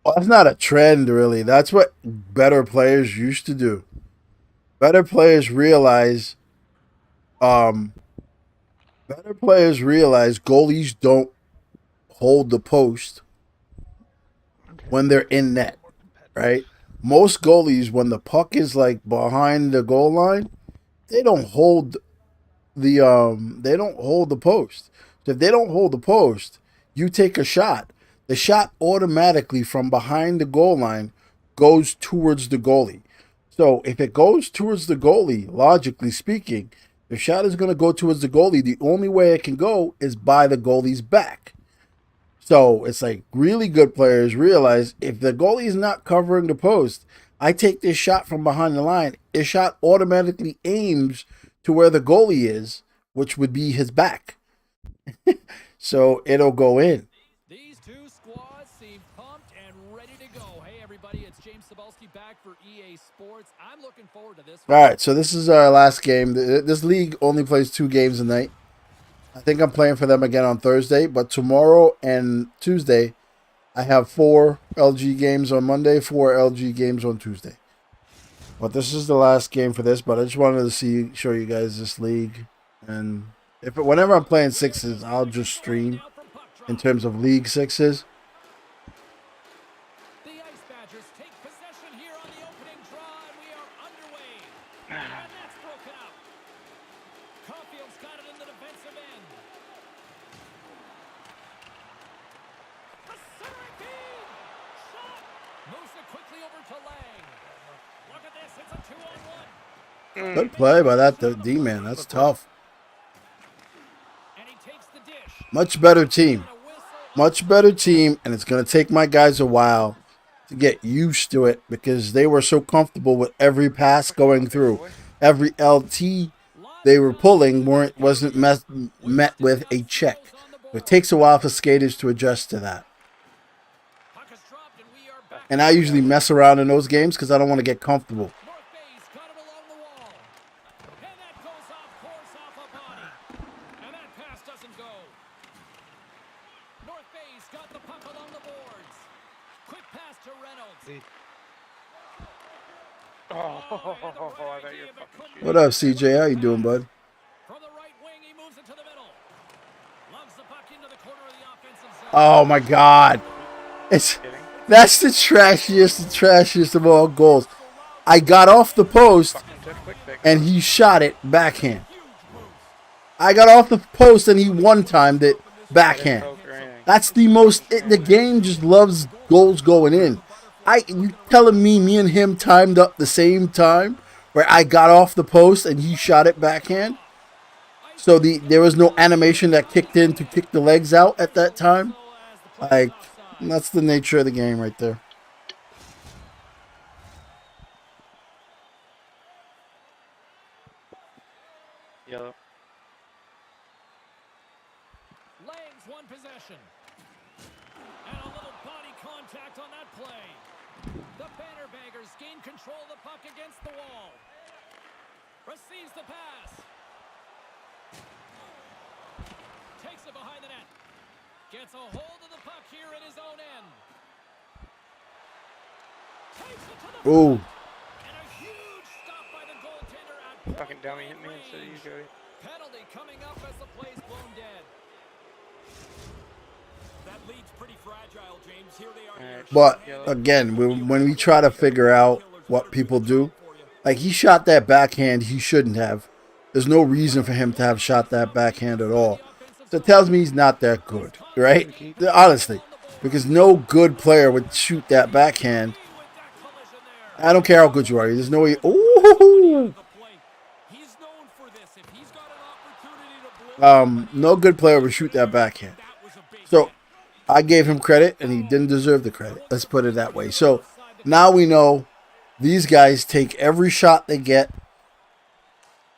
Well, that's not a trend, really. That's what better players used to do. Better players realize, goalies don't hold the post when they're in net, right? Most goalies, when the puck is like behind the goal line, they don't hold the post. So if they don't hold the post, you take a shot. The shot automatically from behind the goal line goes towards the goalie. So if it goes towards the goalie, logically speaking, the shot is going to go towards the goalie. The only way it can go is by the goalie's back. So it's like really good players realize if the goalie is not covering the post, I take this shot from behind the line. This shot automatically aims to where the goalie is, which would be his back. So it'll go in. These two squads seem pumped and ready to go. Hey, everybody, it's James Cebulski back for EA Sports. I'm looking forward to this. All right, so this is our last game. This league only plays 2 games a night. I think I'm playing for them again on Thursday, but tomorrow and Tuesday, I have 4 LG games on Monday, 4 LG games on Tuesday. But this is the last game for this, but I just wanted to show you guys this league. And whenever I'm playing 6s, I'll just stream in terms of league 6s. The Ice Badgers take possession here on the opening draw, and we are underway. And that's broken up. Caulfield's got it in the defensive end. A centering feed! Shot! Moves it quickly over to Lang. Look at this, it's a 2-on-1. Good play by that D-man. That's tough. And he takes the dish. Much better team. Much better team, and it's going to take my guys a while to get used to it because they were so comfortable with every pass going through. Every LT they were pulling wasn't met with a check. It takes a while for skaters to adjust to that. And I usually mess around in those games because I don't want to get comfortable. North Bay's got it along the wall. And that goes off course off a body. And that pass doesn't go. North Bay's got the puck along the boards. Quick pass to Reynolds. Oh, I thought you were fucking shooting. What up, CJ? How you doing, bud? From the right wing, he moves it to the middle. Loves the puck into the corner of the offensive zone. Oh my God! It's That's the trashiest of all goals. I got off the post Fucking took quick pick. and he shot it backhand. I got off the post and he one-timed it backhand. Poke or anything. That's the most. The game just loves goals going in. You telling me and him timed up the same time where I got off the post and he shot it backhand? So there was no animation that kicked in to kick the legs out at that time. Like, that's the nature of the game right there. Yellow. Langs one possession. And a little body contact on that play. The Bannerbaggers gain control of the puck against the wall. Receives the pass. Takes it behind the net. Gets a hold of the puck here in his own end. Takes it to the Ooh. and a huge stop by the goaltender at Fucking point dummy blank hit me instead of you, range. Cody. Penalty coming up as the play's blown dead. That lead's pretty fragile, James. Here they are. Alright. But Yellow. again, when we try to figure out what people do, like he shot that backhand, he shouldn't have. There's no reason for him to have shot that backhand at all. So it tells me he's not that good, right? Honestly, because no good player would shoot that backhand. I don't care how good you are. There's no way. Ooh. He's known for this. If he's got an opportunity to blow No good player would shoot that backhand. that was a big So I gave him credit, and he didn't deserve the credit. Let's put it that way. So now we know these guys take every shot they get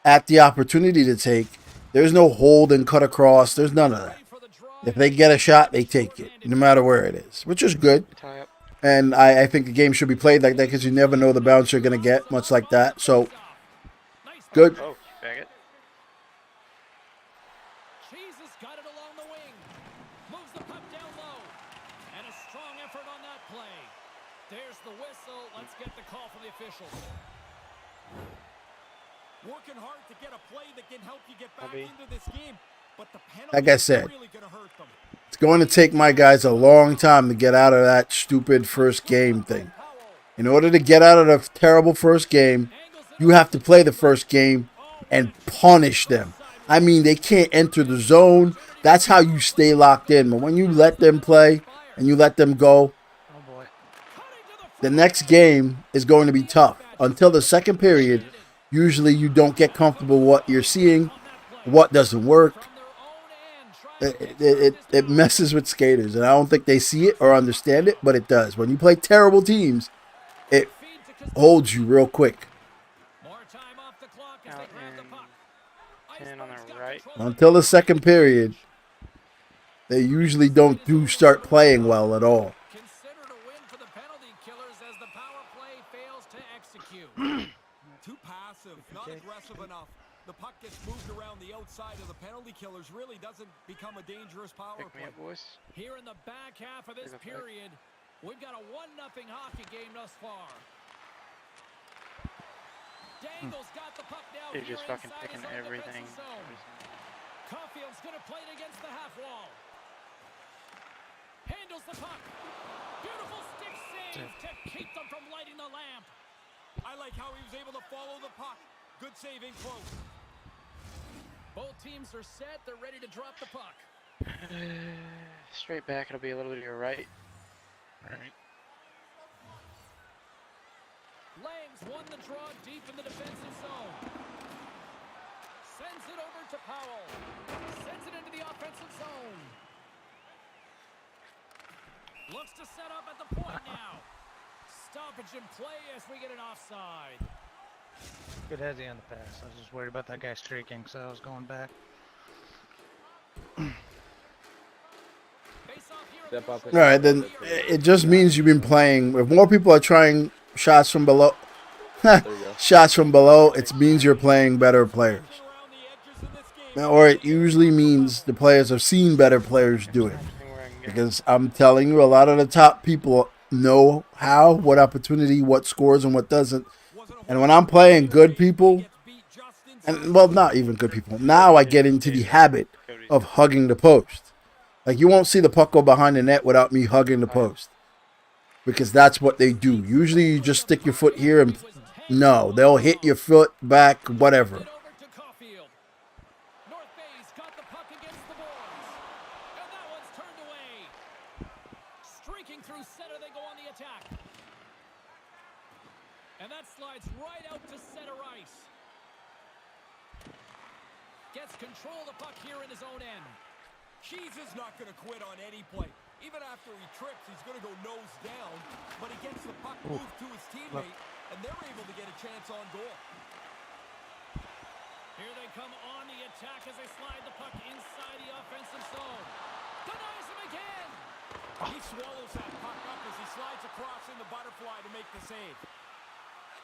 at the opportunity to take. There's no hold and cut across. There's none of that. If they get a shot, they take it, no matter where it is, which is good. Tie up. And I think the game should be played like that because you never know the bounce you're going to get, much like that. So, good. Oh, bag it. Jesus got it along the wing. Moves the puck down low. And a strong effort on that play. There's the whistle. Let's get the call from the officials. working hard to get a play that can help you get back Bobby. into this game. But the penalty Like I said, really gonna hurt them. It's going to take my guys a long time to get out of that stupid first game thing. In order to get out of the terrible first game, you have to play the first game and punish them. I mean, they can't enter the zone. That's how you stay locked in. But when you let them play and you let them go, Oh boy. the next game is going to be tough. Until the second period, usually you don't get comfortable what you're seeing, what doesn't work. It messes with skaters, and I don't think they see it or understand it, but it does. When you play terrible teams, it holds you real quick. More time off the clock as Out they grab the in puck. 10 on Iceberg's the got right. control. Until the second period, they usually don't start playing well at all. Considered a win for the penalty killers as the power play fails to execute. Too passive, not aggressive enough. The puck gets moved around the outside of the penalty killers. Really doesn't become a dangerous power Pick me play. up, boys. Here in the back half of this Here's a pick. period, we've got a 1-0 hockey game thus far. Dangle's got the puck now. They're here just fucking inside picking his own everything. defensive zone. Caulfield's going to play it against the half wall. Handles the puck. Beautiful stick save to keep them from lighting the lamp. I like how he was able to follow the puck. Good saving close. Both teams are set. They're ready to drop the puck. Straight back, it'll be a little to your right. Alright. Langs won the draw deep in the defensive zone. Sends it over to Powell. Sends it into the offensive zone. Looks to set up at the point now. Stoppage in play as we get an offside. Good headsy on the pass. I was just worried about that guy streaking, so I was going back. Face off here. Step up. All right, then it just means you've been playing. If more people are trying shots from below, There you go. shots from below, it means you're playing better players. Around the edges of this game. Or it usually means the players have seen better players do it. Anything where I can get. Because I'm telling you, a lot of the top people know how, what opportunity, what scores, and what doesn't. And when I'm playing good people, Beat just inside. and well, not even good people, now I get into the habit Cody's of hugging the post. Like, you won't see the puck go behind the net without me hugging the post. because that's what they do. Usually you just stick your foot here and no, they'll hit your foot back, whatever. Over to Caulfield. North Bay's got the puck against the boards. And that one's turned away. Streaking through center, they go on the attack. And that slides right out to center ice. Gets control of the puck here in his own end. Keys is not going to quit on any play. Even after he trips, he's going to go nose down, but he gets the puck moved to his teammate, and they're able to get a chance on goal. Here they come on the attack as they slide the puck inside the offensive zone. Denies him again. He swallows that puck up as he slides across in the butterfly to make the save.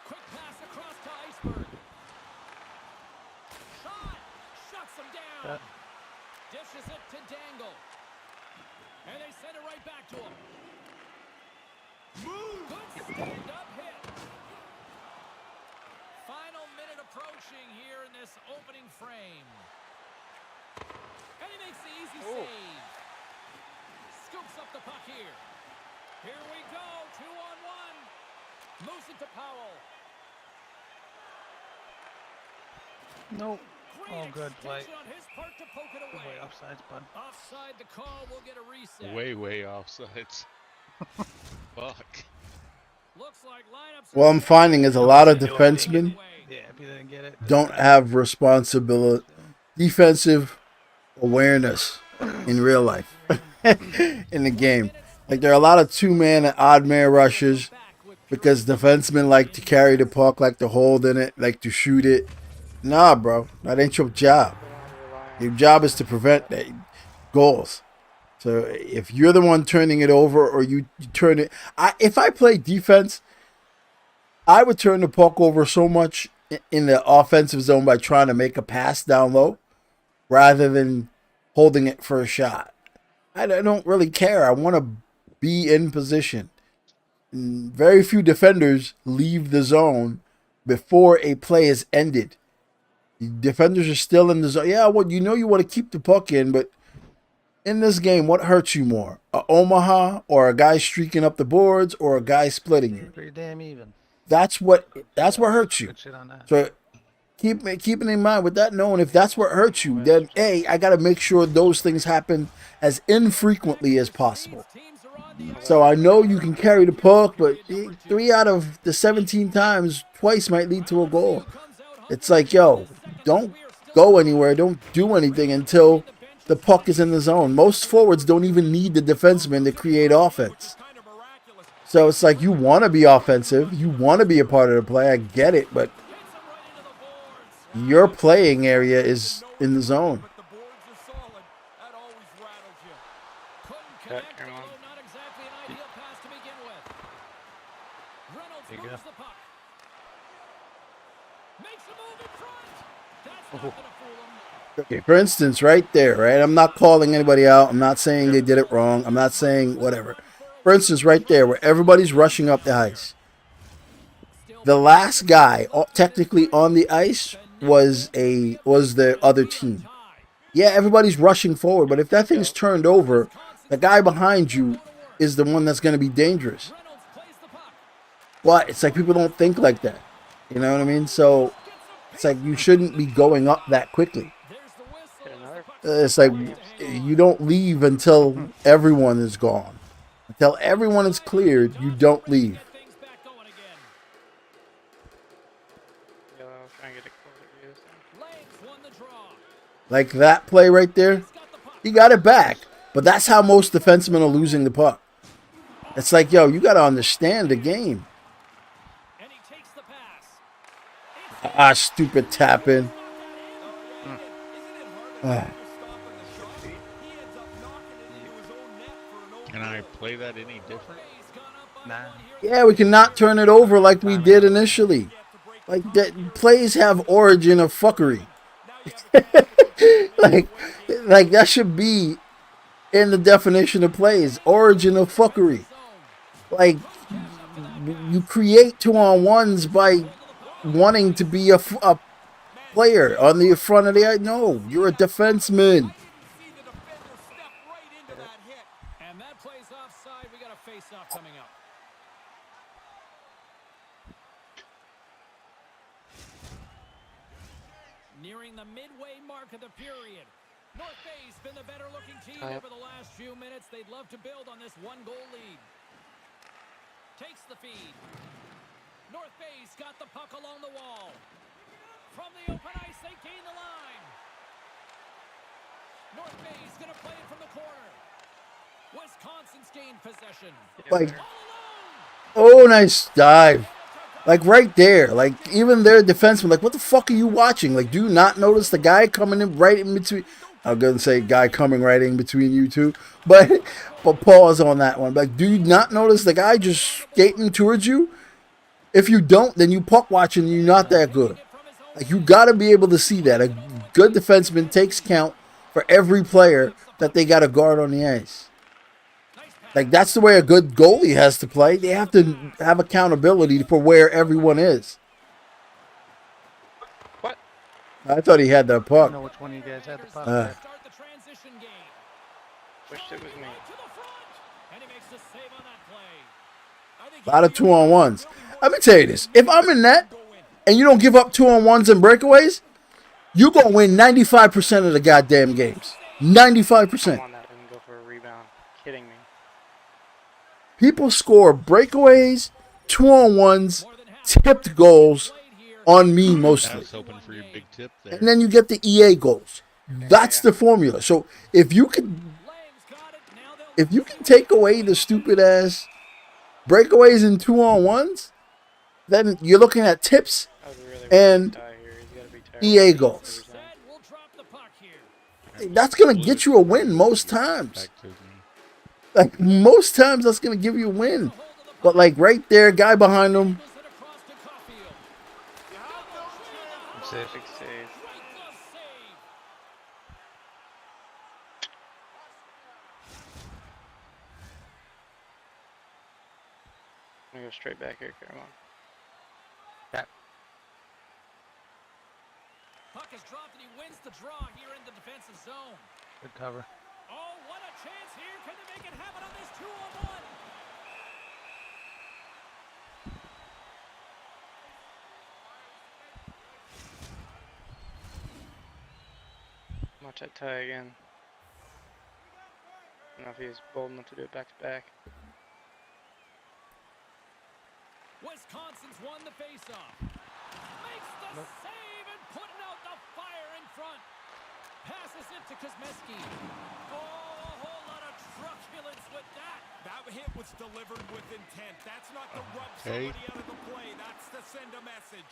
Quick pass across to Iceberg. Shot! Shuts him down. Dishes it to Dangle. And they send it right back to him. Good stand-up hit. Final minute approaching here in this opening frame. And he makes the easy save. Scoops up the puck here. Here we go, 2-on-1. Moves it to Powell. Nope. Great Oh, good play. extension on his part to poke it Good away. way, offsides, bud. Offside the call, we'll get a reset. Way offsides. Fuck. Looks like lineups What I'm finding is a lot of defensemen Yeah, if you didn't get it. don't have responsibility, defensive awareness in real life in the game. Like there are a lot of two-man and odd-man rushers because defensemen like to carry the puck, like to hold in it, like to shoot it. Nah, bro, that ain't your job. Your job is to prevent goals. So if you're the one turning it over or you turn it, if I play defense, I would turn the puck over so much in the offensive zone by trying to make a pass down low rather than holding it for a shot. I don't really care. I want to be in position. And very few defenders leave the zone before a play is ended. The defenders are still in the zone. Yeah, well, you want to keep the puck in, but in this game, what hurts you more? A Omaha or a guy streaking up the boards or a guy splitting you? Pretty damn even. That's what hurts you. Good shit on that. So keeping in mind with that, knowing if that's what hurts you, then I got to make sure those things happen as infrequently as possible. So I know you can carry the puck, but 3 out of the 17 times, twice might lead to a goal. It's like, yo, don't go anywhere, don't do anything until the puck is in the zone. Most forwards don't even need the defenseman to create offense. So it's like you want to be offensive, you want to be a part of the play. I get it, but your playing area is in the zone. But the boards are solid. That always rattles you. Couldn't connect, although not exactly an ideal pass to begin with. Reynolds There you moves go. the puck. Makes a move in front. That's not going to fool him. Okay, for instance, right there, right? I'm not calling anybody out. I'm not saying they did it wrong. I'm not saying whatever. For instance, right there, where everybody's rushing up the ice. The last guy technically on the ice was the other team. Yeah, everybody's rushing forward, but if that thing's turned over, the guy behind you is the one that's going to be dangerous. Reynolds plays the puck. But it's like people don't think like that. You know what I mean? So it's like you shouldn't be going up that quickly. There's the whistle. Another It's like you don't leave until everyone is gone. Until everyone is cleared, you don't leave. Get things back going again. yellow, trying to get a closer view. So. Legs won the draw. Like that play right there, He's got the puck. he got it back. But that's how most defensemen are losing the puck. It's like, yo, you got to understand the game. And he takes the pass. Ah, stupid tap in. Ah. Can I play that any different? Nah. Yeah, we cannot turn it over like we did initially. Like that plays have origin of fuckery. like that should be in the definition of plays. Origin of fuckery. Like you create 2-on-1s by wanting to be a player on the front of the ice. No, you're a defenseman. And that plays offside. We got a face-off coming up. nearing the midway mark of the period. North Bay's been the better looking team Yep. over the last few minutes. They'd love to build on this 1-goal lead. Takes the feed. North Bay's got the puck along the wall. From the open ice, they gain the line. North Bay's going to play it from the corner. Wisconsin's gained possession. Like, All alone. oh, nice dive. Like right there. Like even their defenseman, like, what the fuck are you watching? Like, do you not notice the guy coming in right in between? I was gonna say guy coming right in between you two, but pause on that one. Like, do you not notice the guy just skating towards you? If you don't, then you puck watching and you're not that good. Like, you gotta be able to see that. A good defenseman takes count for every player that they got to guard on the ice. Like, that's the way a good goalie has to play. They have to have accountability for where everyone is. What? I thought he had that I don't puck. know which one of you guys had the puck. Uh, Start the transition game. Wished it was me. To the front. And he makes the save on that play. I think A lot of 2-on-1s. Let me tell you this. If I'm in net and you don't give up 2-on-1s and breakaways, you're going to win 95% of the goddamn games. 95%. Come on, that didn't go for a rebound. Kidding me. People score breakaways, 2-on-1s, tipped goals on me I mostly. was hoping for your big tip there. And then you get the EA goals. That's the formula. So if you can take away the stupid ass breakaways and 2-on-1s, then you're looking at tips I was really and die here. He's gotta be tired. EA goals. Instead, we'll drop the puck here. That's gonna get you a win most times. Back to me. Like most times, that's gonna give you a win. But like right there, guy behind him, Moves it across to Caulfield. Safe, big save. Right glove save. I'm gonna go straight back here, come on. Puck is dropped and he wins the draw here in the defensive zone. Good cover. Oh, what a chance here. Can they make it happen on this 2-on-1? Watch that tie again. I don't know if he's bold enough to do it back to back. Wisconsin's won the faceoff. Makes the save and putting out the fire in front. Passes it to Kuzmeski. Oh, a whole lot of truculence with that. That hit was delivered with intent. That's not to rub Okay. somebody out of the play. That's to send a message.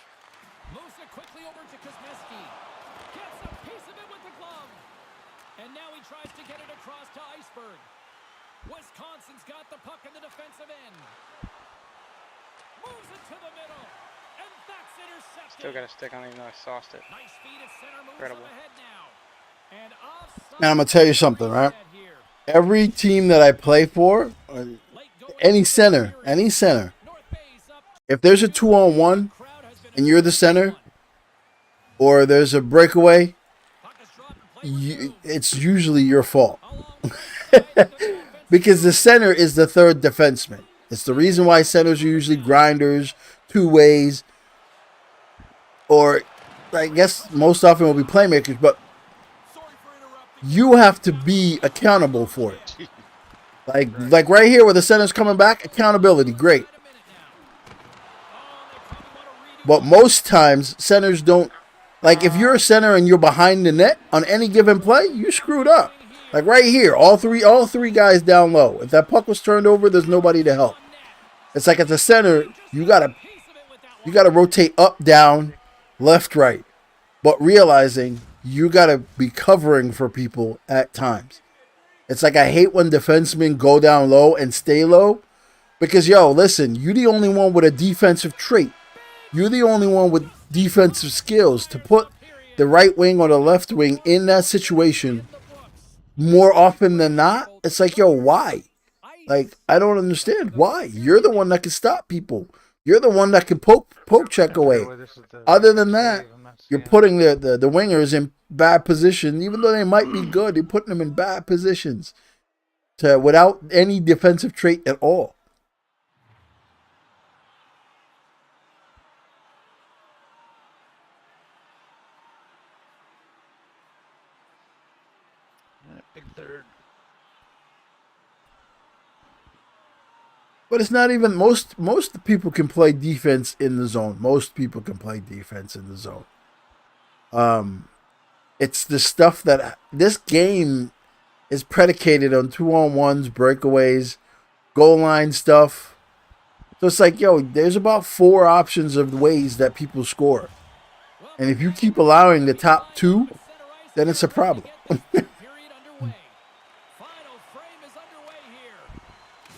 Moves it quickly over to Kuzmeski. Gets a piece of it with the glove. And now he tries to get it across to Iceberg. Wisconsin's got the puck in the defensive end. Moves it to the middle. And that's intercepted. Still got a stick on it even though I sauced it. Nice feed at center, moves Incredible. up ahead now. And offside. now I'm gonna tell you something, right? here. Every team that I play for, Late going any into the center, period. any center, North Bay's up. if there's a 2-on-1 Crowd has been and you're the center, or there's a breakaway, Puck is dropped and played with it's usually your fault. Along with the defensive Because the center is the third defenseman. It's the reason why centers are usually grinders, two ways, or I guess most often will be playmakers, but Sorry for interrupting. you have to be accountable for it. Like right here where the center's coming back, accountability, great. a minute now. Oh, they probably want to redo But most times centers don't, like if you're a center and you're behind the net on any given play, you screwed up. Like right here, all three guys down low. If that puck was turned over, there's nobody to help. It's like at the center, you gotta rotate up, down, left, right. But realizing you gotta be covering for people at times. It's like I hate when defensemen go down low and stay low. Because yo, listen, you're the only one with a defensive trait. You're the only one with defensive skills to put the right wing or the left wing in that situation more often than not. It's like, yo, why? Like, I don't understand why. You're the one that can stop people. You're the one that can poke check away. Other than that, you're putting the wingers in bad position, even though they might be good. You're putting them in bad positions without any defensive trait at all. third. But it's not even most people can play defense in the zone. Most people can play defense in the zone. It's the stuff that this game is predicated on 2-on-1s, breakaways, goal line stuff. So it's like, yo, there's about 4 options of ways that people score. And if you keep allowing the top 2, then it's a problem. Period underway. Final frame is underway here.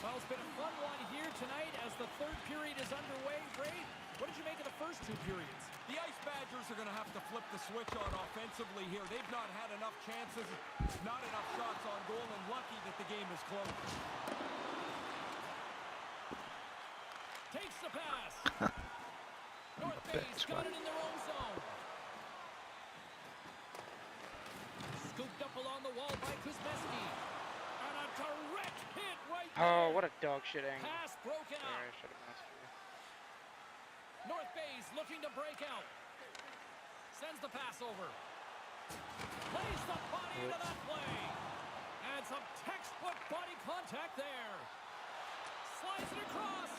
Well, it's been a fun one here tonight as the third period is underway. Ray, what did you make of the first 2 periods? The Ice Badgers are going to have to flip the switch on offensively here. They've not had enough chances, not enough shots on goal, and lucky that the game is close. Takes the pass. North Bay's got it in their own zone. Scooped up along the wall by Kuzmeski. And a direct hit right there. Oh, what a dog shit angle. Pass broken Sorry, I up. should have asked for you. North Bay's looking to break out. Sends the pass over. Plays the body into that play. And some textbook body contact there. Slides it across.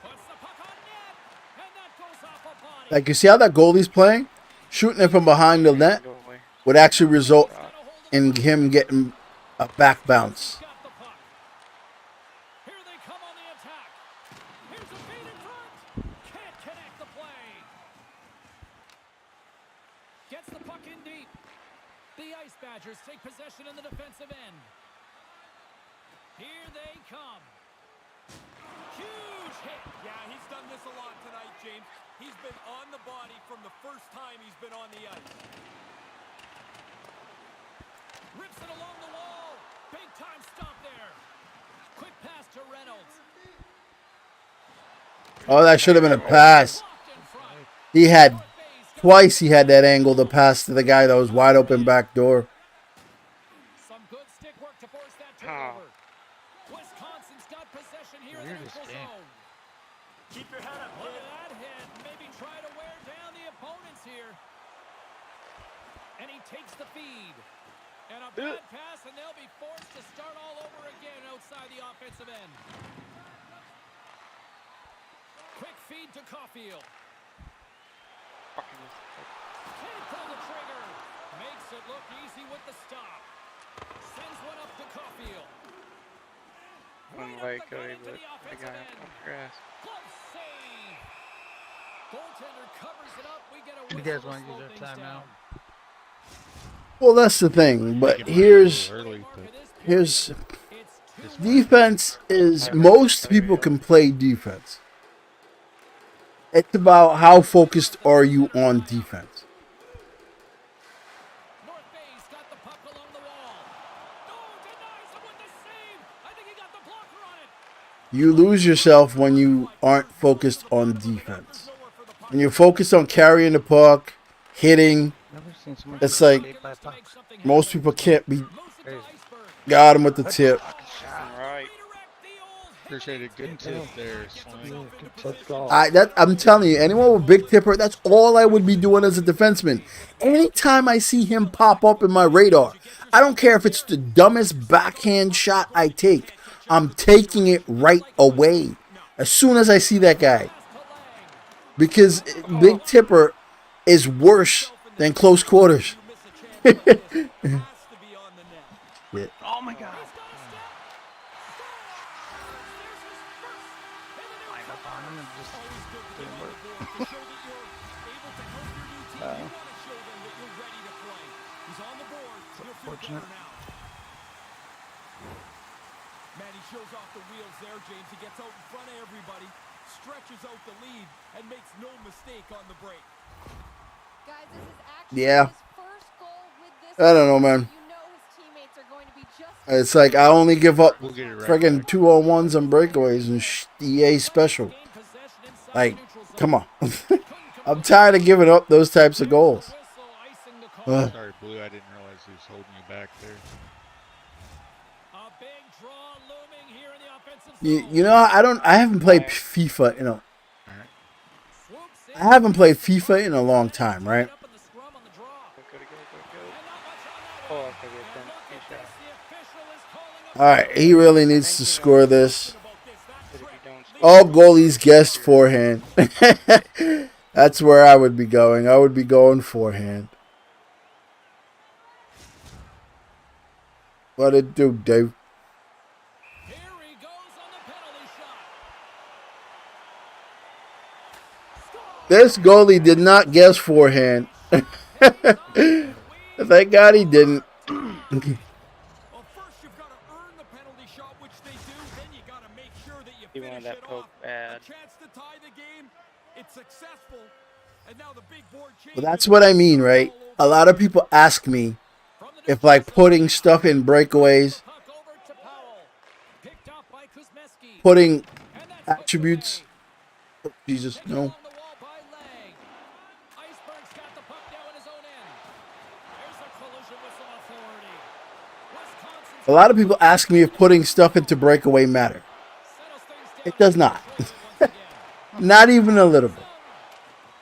Puts the puck on net. And that goes off a body. Like, you see how that goalie's playing? Shooting it from behind the net Go away. would actually result in him getting a back bounce. Got the puck. Here they come on the attack. Here's a feed in front. Can't connect the play. Gets the puck in deep. The Ice Badgers take possession in the defensive end. Here they come. Huge hit. Yeah, he's done this a lot tonight, James. He's been on the body from the first time he's been on the ice. Rips it along the wall. Big time stop there. Quick pass to Reynolds. Oh, that should have been a pass. Blocked in front. He had North Bay's got twice he had that angle to pass to the guy that was wide open back door. some good stick work to force that Oh. turnover. Wisconsin's got possession here in the Weirdest neutral game. zone. Keep your head up, Look kid. at that hit. Maybe try to wear down the opponents here. And he takes the feed. And a bad pass, and they'll be forced to start all over again outside the offensive end. Quick feed to Caulfield. Fucking Can't pull the trigger. Makes it look easy with the stop. Sends one up to Caulfield. one Right way, up the gut Cody, into but the the offensive guy end. on your ass. Glove save. Goaltender covers it up. We get a You whistle guys to wanna slow use our things timeout? down. Well, that's the thing. But Make it here's a little early, Mark but of this here's period. It's This 2-1. defense is most people can play defense. It's about how focused are you on defense. North Bay's got the puck along the wall. Oh, denies him with the save. I think he got the blocker on it. You lose yourself when you aren't focused on defense. When you're focused on carrying the puck, hitting, Never seen someone It's get like escaped by pucks. most people can't be Moves it to Crazy. Iceberg. got him with the tip. Right. Redirect the old appreciate a good tip there, Swank. Let's go. I'm telling you, anyone with big tipper, that's all I would be doing as a defenseman. Anytime I see him pop up in my radar, I don't care if it's the dumbest backhand shot I take, I'm taking it right away as soon as I see that guy. Because big tipper is worse than close quarters. Has to be on the net. Oh my god. Line up on him and just didn't work. To show that you're able to help your new team, you want to show them that you're ready to play. He's on the board. He'll feel Fortunate. better now. Man, he shows off the wheels there, James. He gets out in front of everybody, stretches out the lead, and makes no mistake on the break. Guys, this is actually Yeah. his first goal with this I don't know, team. man. You know his teammates are going to be just It's like I only give up We'll get it right. friggin' 2-on-1s and breakaways and EA special. Like, come on. I'm tired of giving up those types of goals. Ugh. Sorry, Blue. I didn't realize he was holding you back there. A big draw looming here in the offensive You know, I haven't played FIFA in a I haven't played FIFA in a long time, right? Go, Cody, go, go, go. All right, he really needs to score this. Because if you don't score, All goalies guessed forehand. That's where I would be going. I would be going forehand. What it do, Dave? Here he goes on the penalty shot. This goalie did not guess forehand. Thank God he didn't. Well, first you've got to earn the penalty shot, which they do. Then you got to make sure that you he finish wanted that it poke off. bad. A chance to tie the game. It's successful. And now the big board changes. Well, that's what I mean, right? A lot of people ask me if like putting stuff in breakaways, Puck over to Powell. Picked up by Kuzmeski. putting And that's put attributes. away. Jesus, Taken no. along the wall by Lang. Iceberg's got the puck now in his own end. There's a collision with some authority. Wisconsin's A lot of people ask me if putting stuff into breakaway matter. settles things down. It does not. Once again. Not even a little bit.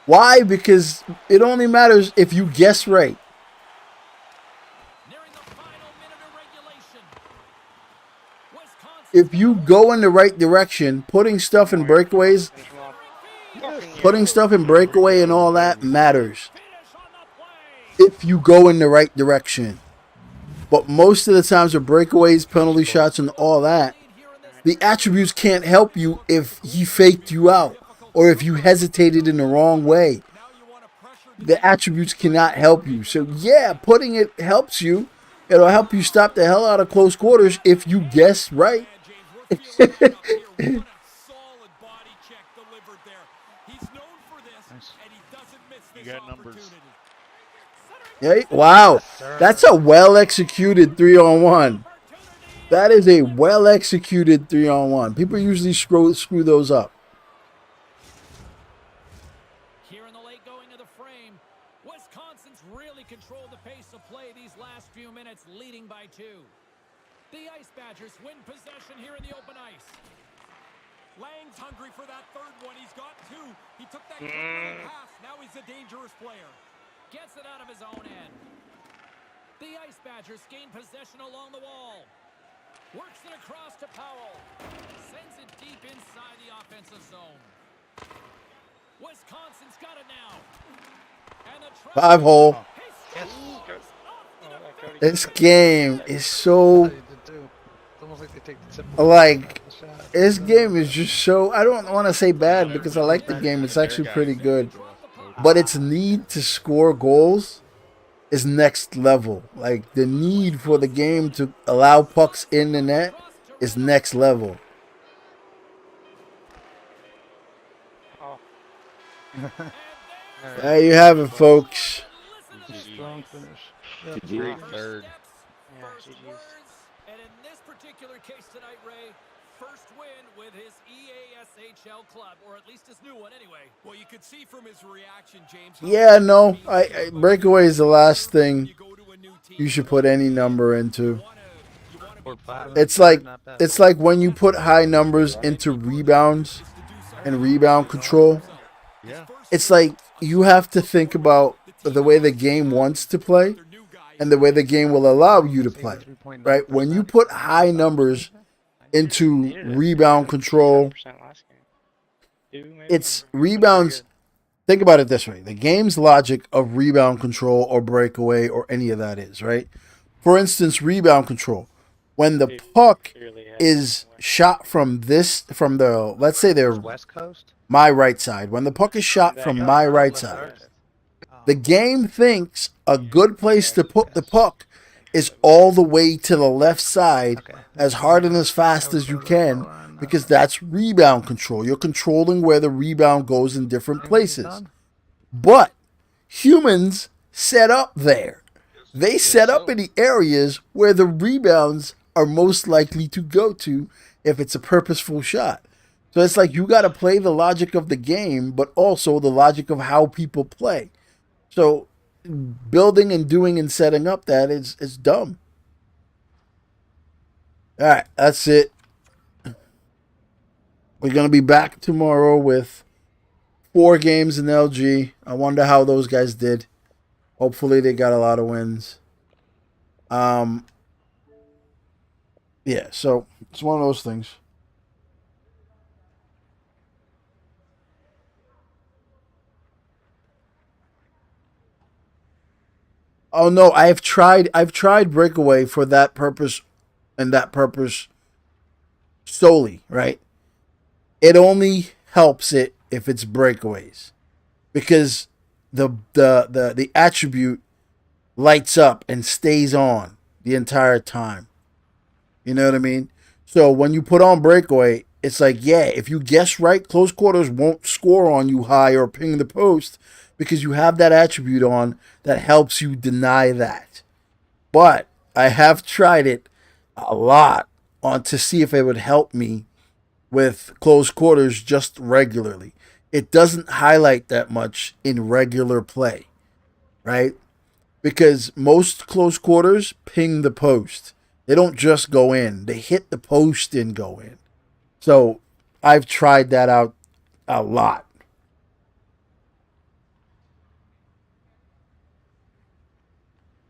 Why? Because it only matters if you guess right. Nearing the final minute of regulation. Wisconsin If you go in the right direction, putting stuff in breakaways, Finish him off. putting stuff in breakaway and all that matters. finish on the play. If you go in the right direction. But most of the times with breakaways, penalty shots, and all that, the attributes can't help you if he faked you out or if you hesitated in the wrong way. Now you want to pressure The attributes cannot help you. So yeah, putting it helps you. It'll help you stop the hell out of close quarters if you guess right. James. We're feeling it up here. What a solid body check delivered there. He's known for this, and he doesn't miss this You got numbers. opportunity. Yeah, wow. That's a well executed 3-on-1. That is a well executed 3-on-1. People usually screw those up. Here in the late going of the frame, Wisconsin's really controlled the pace of play these last few minutes, leading by 2. The Ice Badgers win possession here in the open ice. Lang's hungry for that third one. He's got 2. He took that quick right pass. Now he's a dangerous player. Gets it out of his own end. The Ice Badgers gain possession along the wall. Works it across to Powell. Sends it deep inside the offensive zone. Wisconsin's got it now. And the 5-hole. Yes. This game is so They did too. It's almost like they take the tip like of the shot. this game is just so I don't want to say bad because I like the game. It's actually pretty good. But its need to score goals is next level. Like the need for the game to allow pucks in the net is next level. There you have it, folks. Strong finish. Great third. Yeah, GG's. And in this particular case tonight, Ray, first win with his EASHL club, or at least his new one anyway. Well, you could see from his reaction, James. Yeah, no, breakaway is the last thing you should put any number into. Or 5. It's like Not bad. it's like when you put high numbers into rebounds and rebound control. Yeah. It's like you have to think about the way the game wants to play and the way the game will allow you to play. 3.9%. Right? When you put high numbers into rebound control, 7% last game. 2 maybe? it's rebounds. Think about it this way. The game's logic of rebound control or breakaway or any of that is, right? For instance, rebound control. When the puck Clearly has is more. shot from the, let's say they're West Coast. my right side. When the puck is shot from my right side, the game thinks a good place to put the puck is all the way to the left side as hard and as fast as you can because that's rebound control. You're controlling where the rebound goes in different places. But humans set up there. They set up in the areas where the rebounds are most likely to go to if it's a purposeful shot. So it's like you got to play the logic of the game, but also the logic of how people play. So building and doing and setting up that is dumb. All right, that's it. We're going to be back tomorrow with 4 games in LG. I wonder how those guys did. Hopefully they got a lot of wins. Yeah, Yeah, so it's one of those things. Oh no, I've tried breakaway for that purpose and that purpose solely, right? It only helps it if it's breakaways. Because the attribute lights up and stays on the entire time. You know what I mean? So when you put on breakaway, it's like, yeah, if you guess right, close quarters won't score on you high or ping the post because you have that attribute on that helps you deny that. But I have tried it a lot on to see if it would help me with close quarters just regularly. It doesn't highlight that much in regular play, right? Because most close quarters ping the post. They don't just go in. They hit the post and go in. So I've tried that out a lot.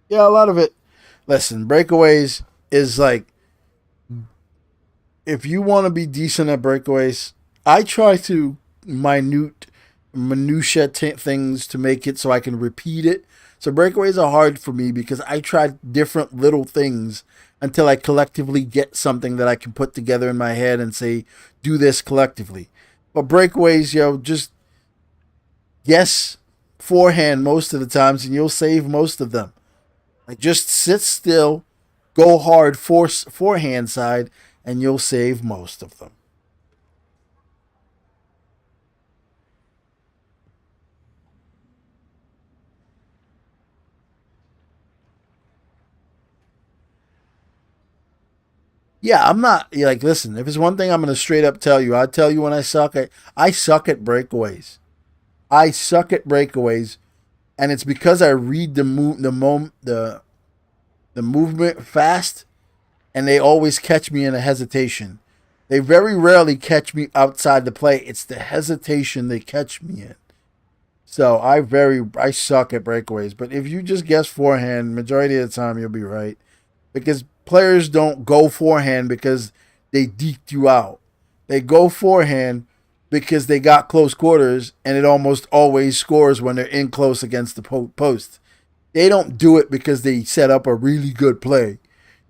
Yeah, a lot of it. Listen, breakaways is like, if you want to be decent at breakaways, I try to minutia things to make it so I can repeat it. So breakaways are hard for me because I try different little things until I collectively get something that I can put together in my head and say, do this collectively. But breakaways, just guess forehand most of the times and you'll save most of them. Like just sit still, go hard forehand side, and you'll save most of them. Yeah, I'm not like, listen, if it's one thing I'm going to straight up tell you, I'll tell you when I suck at breakaways. I suck at breakaways, and it's because I read the movement fast, and they always catch me in a hesitation. They very rarely catch me outside the play. It's the hesitation they catch me in. So I suck at breakaways. But if you just guess forehand, majority of the time you'll be right. Because players don't go forehand because they deked you out. They go forehand because they got close quarters, and it almost always scores when they're in close against the post. They don't do it because they set up a really good play.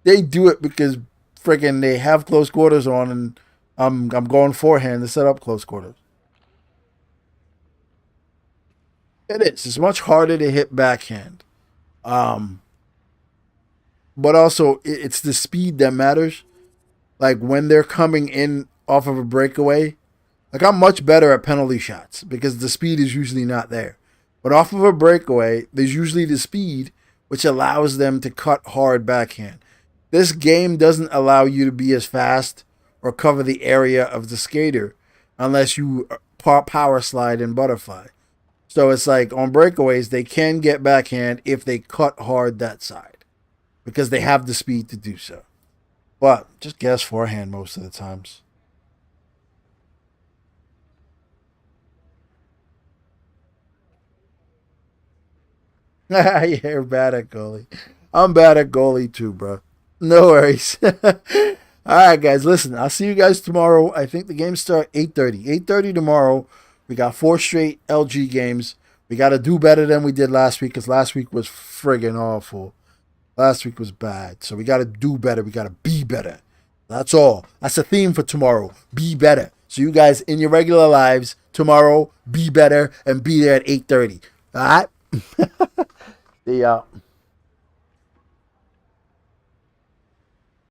They do it because friggin' they have close quarters on, and I'm going forehand to set up close quarters. It is. It's much harder to hit backhand. But also, it's the speed that matters. Like, when they're coming in off of a breakaway, like, I'm much better at penalty shots because the speed is usually not there. But off of a breakaway, there's usually the speed, which allows them to cut hard backhand. This game doesn't allow you to be as fast or cover the area of the skater unless you power slide and butterfly. So it's like, on breakaways, they can get backhand if they cut hard that side, because they have the speed to do so. But just guess forehand most of the times. You're bad at goalie. I'm bad at goalie too, bro. No worries. All right, guys, listen, I'll see you guys tomorrow. I think the games start 8:30. 8:30 tomorrow. We got 4 straight LG games. We got to do better than we did last week because last week was friggin' awful. Last week was bad. So we got to do better. We got to be better. That's all. That's the theme for tomorrow. Be better. So you guys in your regular lives tomorrow, be better and be there at 8:30. All right? See ya.